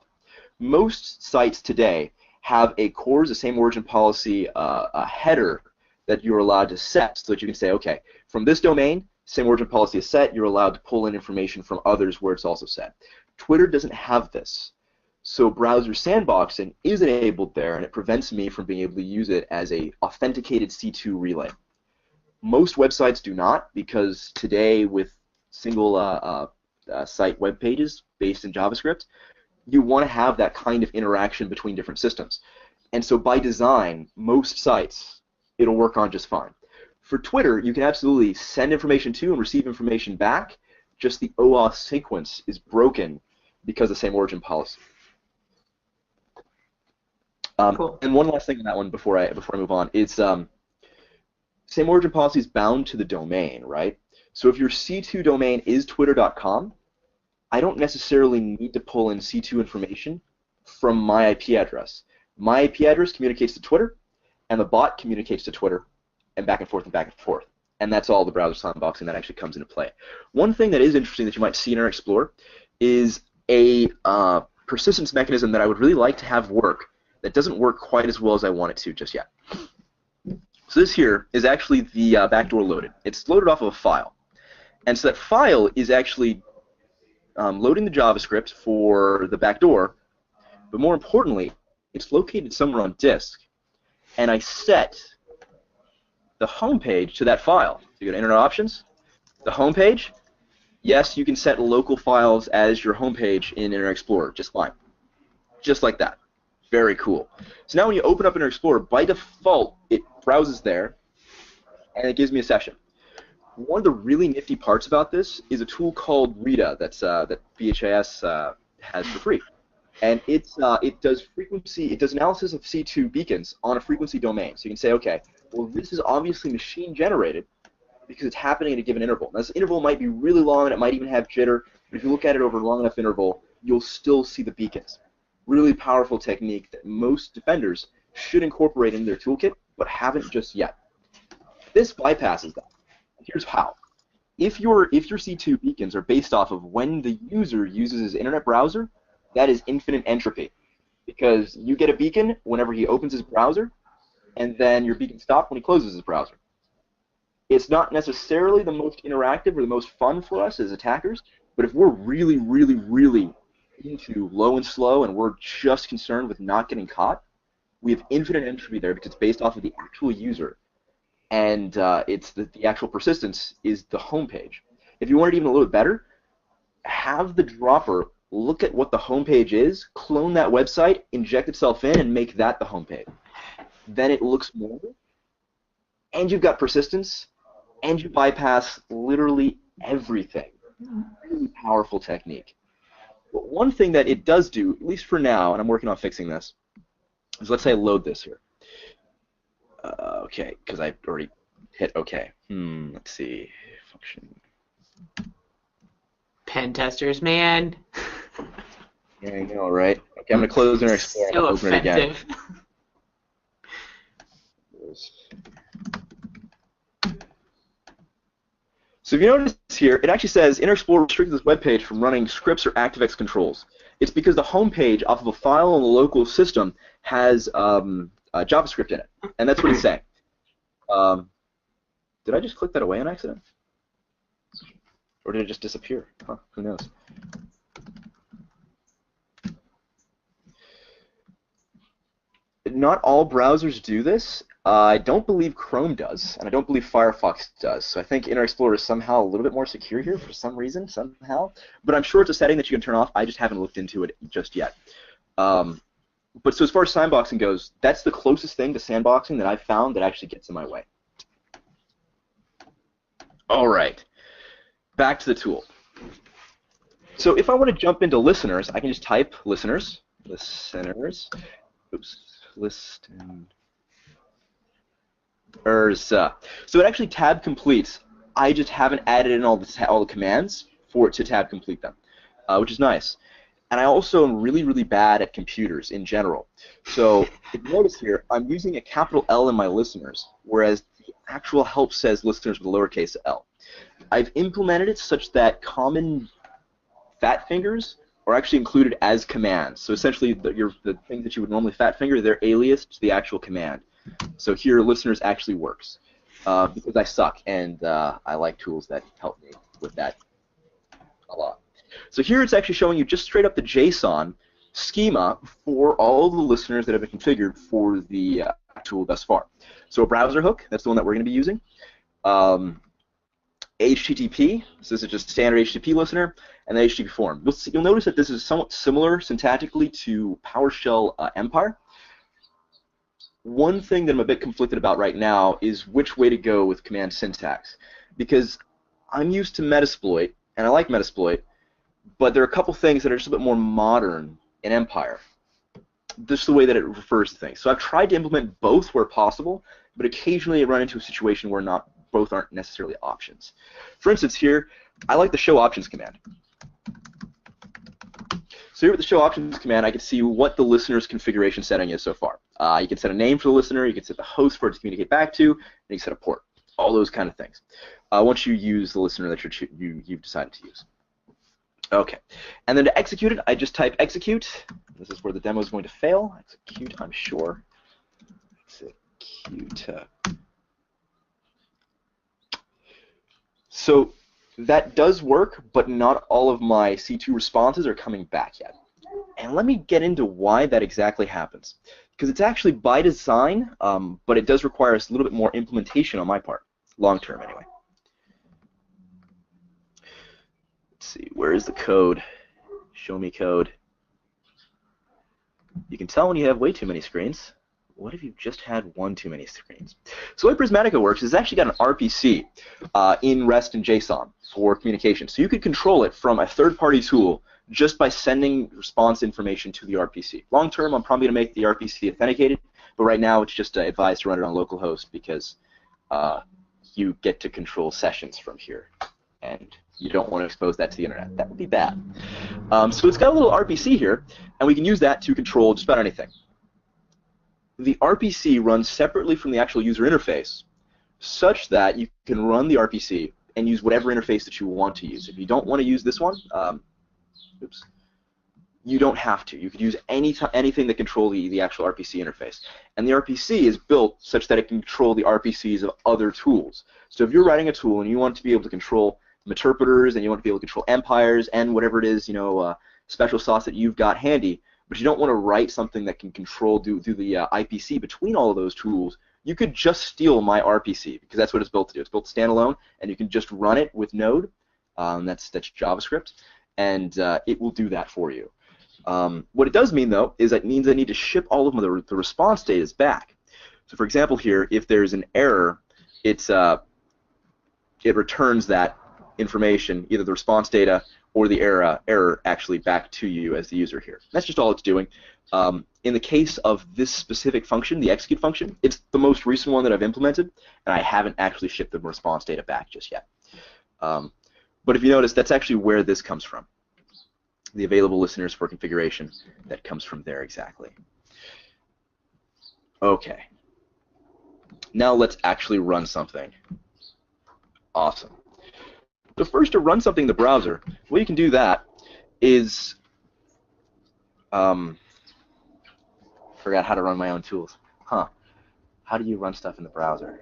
Most sites today have a CORS, a same origin policy, a header that you're allowed to set so that you can say, okay, from this domain, same origin policy is set, you're allowed to pull in information from others where it's also set. Twitter doesn't have this. So browser sandboxing is enabled there, and it prevents me from being able to use it as a authenticated C2 relay. Most websites do not, because today with single site web pages based in JavaScript, you want to have that kind of interaction between different systems. And so by design, most sites, it'll work on just fine. For Twitter, you can absolutely send information to and receive information back, just the OAuth sequence is broken because of the same origin policy. Cool. And one last thing on that one before I move on is same origin policy is bound to the domain, right? So if your C2 domain is twitter.com, I don't necessarily need to pull in C2 information from my IP address. My IP address communicates to Twitter, and the bot communicates to Twitter, and back and forth and back and forth. And that's all the browser sandboxing that actually comes into play. One thing that is interesting that you might see in our Explorer is a persistence mechanism that I would really like to have work that doesn't work quite as well as I want it to just yet. So this here is actually the backdoor loaded. It's loaded off of a file. And so that file is actually loading the JavaScript for the backdoor, but more importantly, it's located somewhere on disk. And I set the home page to that file. So you go to Internet Options, the home page. Yes, you can set local files as your home page in Internet Explorer, just fine. Just like that. Very cool. So now when you open up Internet Explorer, by default, it browses there, and it gives me a session. One of the really nifty parts about this is a tool called Rita that VHIS has for free. And it does analysis of C2 beacons on a frequency domain. So you can say, okay, well, this is obviously machine generated because it's happening at a given interval. Now, this interval might be really long, and it might even have jitter, but if you look at it over a long enough interval, you'll still see the beacons. Really powerful technique that most defenders should incorporate in their toolkit, but haven't just yet. This bypasses that. Here's how. If your C2 beacons are based off of when the user uses his internet browser, that is infinite entropy, because you get a beacon whenever he opens his browser, and then your beacon stops when he closes his browser. It's not necessarily the most interactive or the most fun for us as attackers, but if we're really, really, really into low and slow and we're just concerned with not getting caught, we have infinite entropy there because it's based off of the actual user, and it's the actual persistence is the home page. If you want it even a little bit better, have the dropper look at what the home page is, clone that website, inject itself in, and make that the home page. Then it looks normal, and you've got persistence, and you bypass literally everything. Really powerful technique. But one thing that it does do, at least for now, and I'm working on fixing this, is let's say I load this here. Okay, because I already hit OK. Let's see. Function. Pen testers, man. Yeah, I know, right? Okay, I'm going to close Internet Explorer and open it again. So if you notice here, it actually says Internet Explorer restricts this web page from running scripts or ActiveX controls. It's because the home page off of a file on the local system has JavaScript in it, and that's what it's saying. Did I just click that away on accident? Or did it just disappear? Huh, who knows? Not all browsers do this. I don't believe Chrome does, and I don't believe Firefox does. So I think Internet Explorer is somehow a little bit more secure here for some reason, somehow. But I'm sure it's a setting that you can turn off. I just haven't looked into it just yet. But so as far as sandboxing goes, that's the closest thing to sandboxing that I've found that actually gets in my way. All right. Back to the tool. So if I want to jump into listeners, I can just type listeners. Oops. So it actually tab completes. I just haven't added in all the commands for it to tab complete them, which is nice. And I also am really, really bad at computers in general. So if you notice here, I'm using a capital L in my listeners, whereas the actual help says listeners with a lowercase l. I've implemented it such that common fat fingers are actually included as commands. So essentially, the things that you would normally fat finger, they're aliased to the actual command. So here, listeners actually works because I suck, and I like tools that help me with that a lot. So here it's actually showing you just straight up the JSON schema for all the listeners that have been configured for the tool thus far. So a browser hook, that's the one that we're going to be using. HTTP, so this is just standard HTTP listener, and the HTTP form. You'll notice that this is somewhat similar syntactically to PowerShell Empire. One thing that I'm a bit conflicted about right now is which way to go with command syntax, because I'm used to Metasploit, and I like Metasploit, but there are a couple things that are just a bit more modern in Empire. This is the way that it refers to things. So I've tried to implement both where possible, but occasionally I run into a situation where both aren't necessarily options. For instance, here, I like the show options command. So here with the show options command, I can see what the listener's configuration setting is so far. You can set a name for the listener, you can set the host for it to communicate back to, and you can set a port. All those kind of things. Once you use the listener that you've decided to use. Okay, and then to execute it, I just type execute. This is where the demo is going to fail. Execute, I'm sure. Execute. So that does work, but not all of my C2 responses are coming back yet. And let me get into why that exactly happens. Because it's actually by design, but it does require a little bit more implementation on my part, long term anyway. Let's see, where is the code? Show me code. You can tell when you have way too many screens. What if you just had one too many screens? So the way Prismatica works is it's actually got an RPC in REST and JSON for communication. So you could control it from a third-party tool just by sending response information to the RPC. Long term, I'm probably going to make the RPC authenticated, but right now it's just advised to run it on localhost because you get to control sessions from here, and you don't want to expose that to the internet. That would be bad. So it's got a little RPC here, and we can use that to control just about anything. The RPC runs separately from the actual user interface, such that you can run the RPC and use whatever interface that you want to use. If you don't want to use this one, you don't have to. You could use anything that controls the actual RPC interface. And the RPC is built such that it can control the RPCs of other tools. So if you're writing a tool and you want to be able to control interpreters and you want to be able to control empires and whatever it is, special sauce that you've got handy, but you don't want to write something that can control do the IPC between all of those tools, you could just steal my RPC because that's what it's built to do. It's built standalone, and you can just run it with Node. That's JavaScript, and it will do that for you. What it does mean, though, is that it means I need to ship all of the response data back. So, for example, here, if there's an error, it returns that information, either the response data or the error actually back to you as the user here. That's just all it's doing. In the case of this specific function, the execute function, it's the most recent one that I've implemented, and I haven't actually shipped the response data back just yet. But if you notice, that's actually where this comes from. The available listeners for configuration, that comes from there exactly. Okay. Now let's actually run something. Awesome. So first, to run something in the browser, the way you can do that is, forgot how to run my own tools. How do you run stuff in the browser?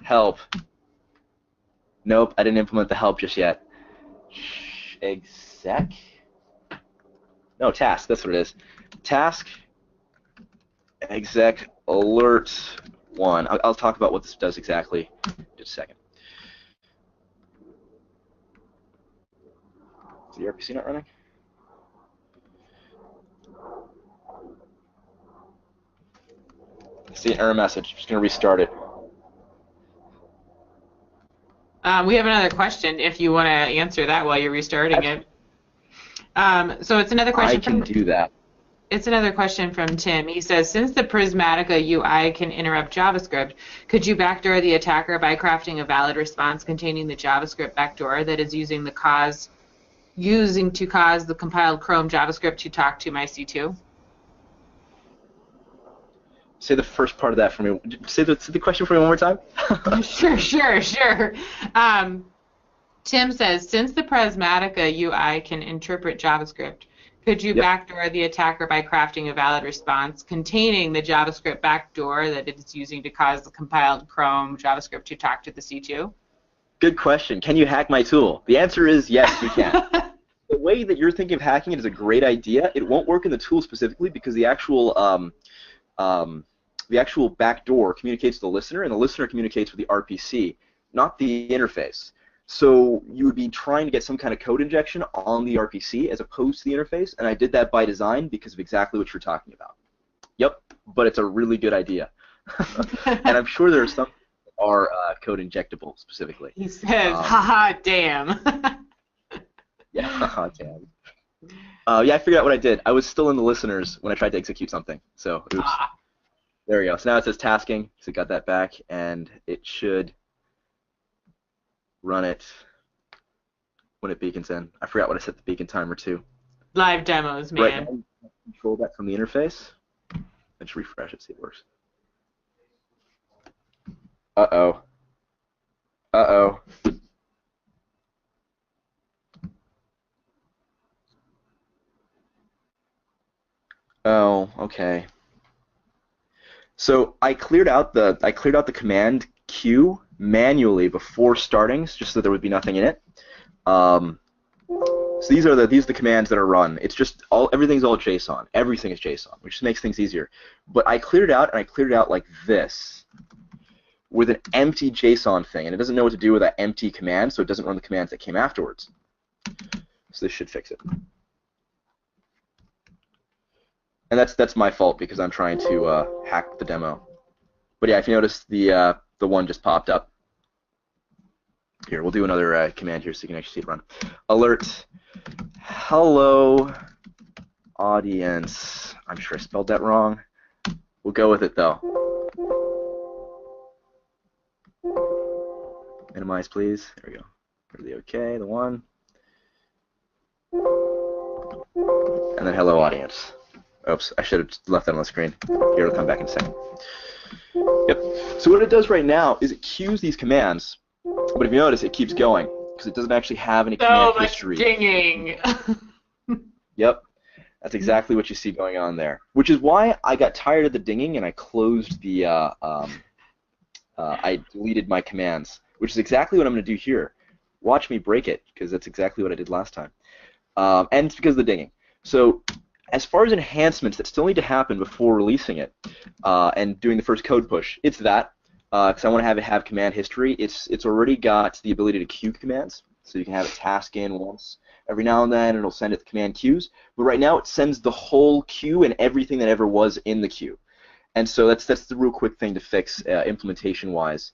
Help. Nope, I didn't implement the help just yet. Exec? No, task, that's what it is. Task, exec, alert 1. I'll talk about what this does exactly in just a second. Is the RPC not running? I see an error message. I'm just going to restart it. We have another question if you want to answer that while you're restarting it. So it's another question. I can do that. It's another question from Tim. He says, since the Prismatica UI can interrupt JavaScript, could you backdoor the attacker by crafting a valid response containing the JavaScript backdoor that is using to cause the compiled Chrome JavaScript to talk to my C2? Say the first part of that for me. Say the question for me one more time. Sure. Tim says, since the Prismatica UI can interpret JavaScript, could you backdoor the attacker by crafting a valid response containing the JavaScript backdoor that it is using to cause the compiled Chrome JavaScript to talk to the C2? Good question. Can you hack my tool? The answer is yes, you can. The way that you're thinking of hacking it is a great idea. It won't work in the tool specifically because the actual backdoor communicates to the listener, and the listener communicates with the RPC, not the interface. So you would be trying to get some kind of code injection on the RPC as opposed to the interface, and I did that by design because of exactly what you're talking about. Yep, but it's a really good idea. And I'm sure there are some that are code injectable specifically. He says, haha, damn. Yeah, haha, damn. Yeah, I figured out what I did. I was still in the listeners when I tried to execute something, so oops. There we go. So now it says tasking, so it got that back, and it should run it when it beacons in. I forgot what I set the beacon timer to. Live demos, man. Right now, you control that from the interface. Let's refresh it, see if it works. Uh-oh. Uh-oh. Oh, okay. So I cleared out the command queue manually before starting, just so there would be nothing in it. So these are the commands that are run. It's just everything's all JSON. Everything is JSON, which just makes things easier. But I cleared it out, and I cleared it out like this, with an empty JSON thing, and it doesn't know what to do with that empty command, so it doesn't run the commands that came afterwards. So this should fix it. And that's my fault because I'm trying to hack the demo. But yeah, if you notice, the one just popped up. Here, we'll do another command here so you can actually see it run. Alert, hello, audience. I'm sure I spelled that wrong. We'll go with it, though. Minimize, please. There we go. The OK, the one. And then hello, audience. Oops, I should have left that on the screen. Here, it'll come back in a second. Yep. So what it does right now is it queues these commands, but if you notice, it keeps going because it doesn't actually have any command history. Dinging. Yep. That's exactly what you see going on there. Which is why I got tired of the dinging and I closed the. I deleted my commands, which is exactly what I'm going to do here. Watch me break it because that's exactly what I did last time. And it's because of the dinging. So as far as enhancements that still need to happen before releasing it and doing the first code push, it's that. Because I want to have it have command history. It's already got the ability to queue commands, so you can have it task in once every now and then, and it'll send it the command queues. But right now, it sends the whole queue and everything that ever was in the queue. And so that's the real quick thing to fix implementation-wise.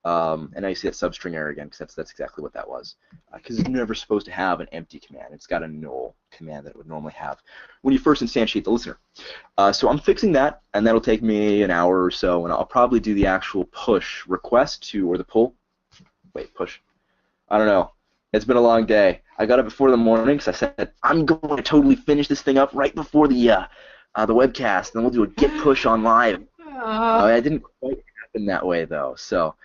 And now you see that substring error again, because that's exactly what that was. Because it's never supposed to have an empty command. It's got a null command that it would normally have when you first instantiate the listener. So I'm fixing that, and that'll take me an hour or so, and I'll probably do the actual push request to, or the pull. Wait, push. I don't know. It's been a long day. I got up before the morning because I said I'm going to totally finish this thing up right before the webcast, and then we'll do a git push on live. It didn't quite happen that way though, so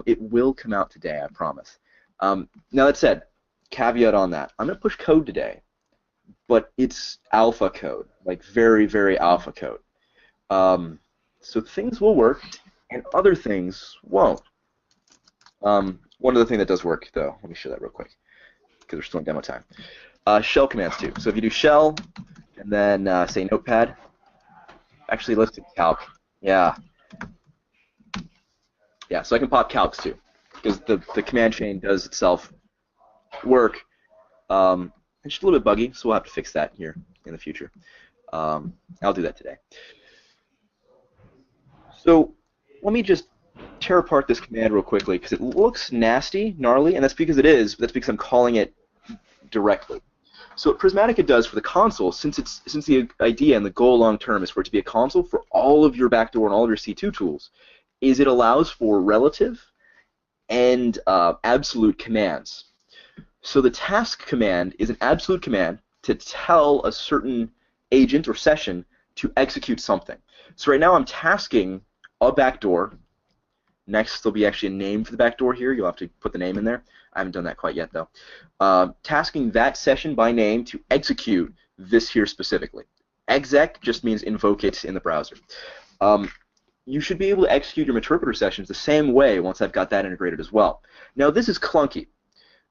it will come out today, I promise. Now that said, caveat on that. I'm going to push code today, but it's alpha code, like very, very alpha code. So things will work, and other things won't. One other thing that does work, though, let me show that real quick, because we're still in demo time. Shell commands, too. So if you do shell, and then say notepad, actually let's do calc. Yeah, so I can pop calcs, too, because the command chain does itself work. It's just a little bit buggy, so we'll have to fix that here in the future. I'll do that today. So let me just tear apart this command real quickly, because it looks nasty, gnarly, and that's because it is, but that's because I'm calling it directly. So what Prismatic does for the console, since the idea and the goal long term is for it to be a console for all of your Backdoor and all of your C2 tools, is it allows for relative and absolute commands. So the task command is an absolute command to tell a certain agent or session to execute something. So right now I'm tasking a backdoor. Next there'll be actually a name for the backdoor here. You'll have to put the name in there. I haven't done that quite yet though. Tasking that session by name to execute this here specifically. Exec just means invoke it in the browser. You should be able to execute your interpreter sessions the same way once I've got that integrated as well. Now this is clunky.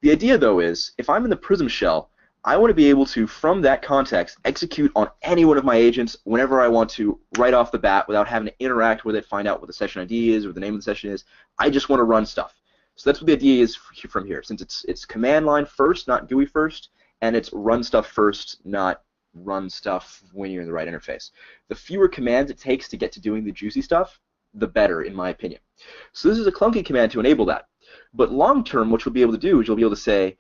The idea though is, if I'm in the Prism shell, I want to be able to, from that context, execute on any one of my agents whenever I want to, right off the bat, without having to interact with it, find out what the session ID is or the name of the session is. I just want to run stuff. So that's what the idea is from here. Since it's command line first, not GUI first, and it's run stuff first, not run stuff when you're in the right interface. The fewer commands it takes to get to doing the juicy stuff, the better, in my opinion. So this is a clunky command to enable that. But long term, what you'll be able to do is you'll be able to say,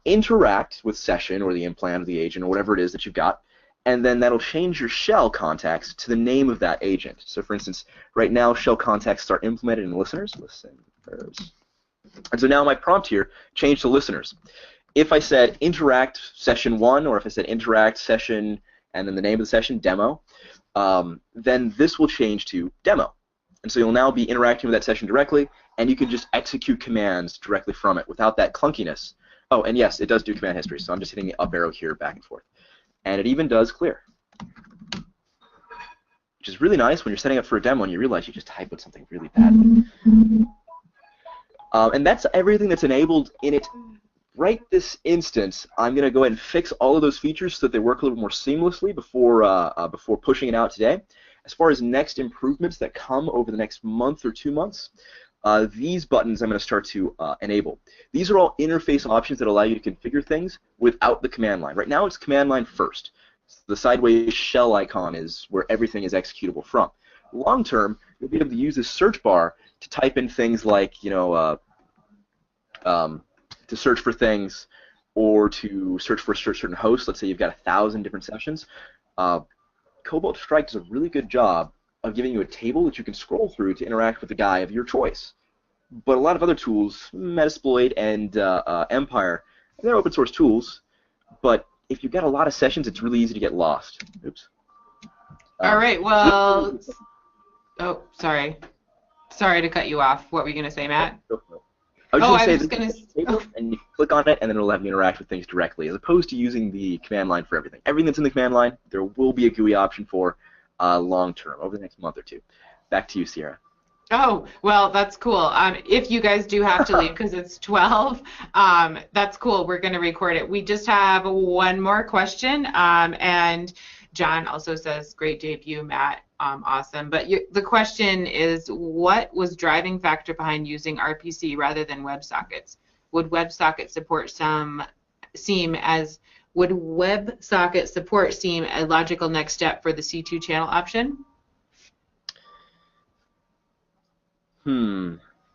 interact with session or the implant of the agent or whatever it is that you've got, and then that'll change your shell context to the name of that agent. So for instance, right now shell contexts are implemented in listeners. And so now my prompt here changed to listeners. If I said interact session 1, or if I said interact session and then the name of the session, demo, then this will change to demo. And so you'll now be interacting with that session directly, and you can just execute commands directly from it without that clunkiness. Oh, and yes, it does do command history, so I'm just hitting the up arrow here back and forth. And it even does clear, which is really nice when you're setting up for a demo and you realize you just typed something really badly. And that's everything that's enabled in it. Right this instance, I'm going to go ahead and fix all of those features so that they work a little more seamlessly before pushing it out today. As far as next improvements that come over the next month or 2 months, these buttons I'm going to start to enable. These are all interface options that allow you to configure things without the command line. Right now it's command line first. The sideways shell icon is where everything is executable from. Long term, you'll be able to use this search bar to type in things like, you know, to search for things or to search for a certain host. Let's say you've got 1,000 different sessions. Cobalt Strike does a really good job of giving you a table that you can scroll through to interact with the guy of your choice. But a lot of other tools, Metasploit and Empire, they're open source tools, but if you've got a lot of sessions, it's really easy to get lost. Oops. All right, well, oh, sorry. Sorry to cut you off. What were you going to say, Matt? I was going to say, and you click on it, and then it'll have you interact with things directly, as opposed to using the command line for everything. Everything that's in the command line, there will be a GUI option for long term, over the next month or two. Back to you, Sierra. Oh, well, that's cool. If you guys do have to leave because it's 12, that's cool. We're going to record it. We just have one more question, and John also says, great debut, Matt. Awesome. But the question is, what was driving factor behind using RPC rather than WebSockets? Would WebSocket support seem a logical next step for the C2 channel option?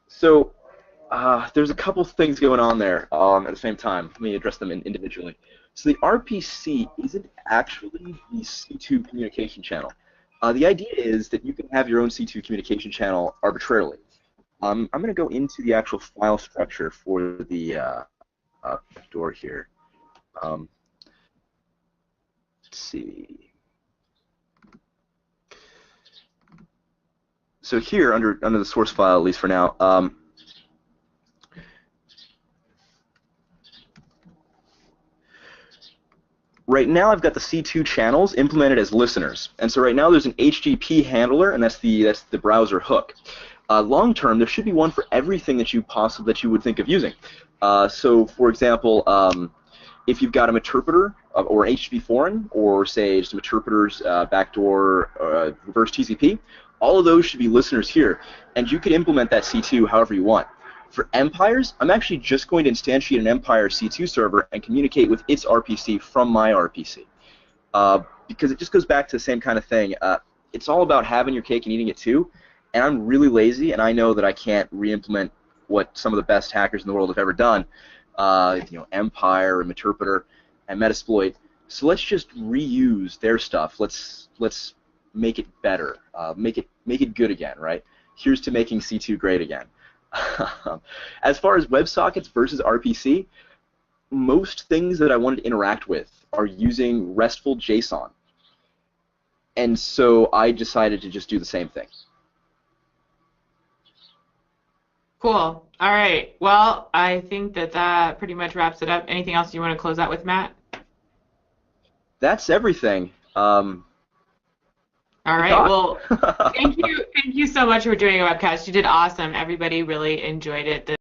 So there's a couple things going on there at the same time. Let me address them individually. So the RPC isn't actually the C2 communication channel. The idea is that you can have your own C2 communication channel arbitrarily. I'm going to go into the actual file structure for the Backdoor here. Let's see. So here, under the source file, at least for now, right now I've got the C2 channels implemented as listeners, and so right now there's an HTTP handler, and that's the browser hook. Long term, there should be one for everything that you would think of using. So, for example, if you've got an interpreter or an HTTP foreign, or say just an interpreter's backdoor reverse TCP, all of those should be listeners here, and you could implement that C2 however you want. For Empires, I'm actually just going to instantiate an Empire C2 server and communicate with its RPC from my RPC. Because it just goes back to the same kind of thing. It's all about having your cake and eating it too, and I'm really lazy, and I know that I can't re-implement what some of the best hackers in the world have ever done, you know, Empire and Interpreter and Metasploit. So let's just reuse their stuff. Let's make it better, make it good again, right? Here's to making C2 great again. As far as WebSockets versus RPC, most things that I wanted to interact with are using RESTful JSON, and so I decided to just do the same thing. Cool. All right. Well, I think that pretty much wraps it up. Anything else you want to close out with, Matt? That's everything. All right. Well, thank you so much for doing a webcast. You did awesome. Everybody really enjoyed it.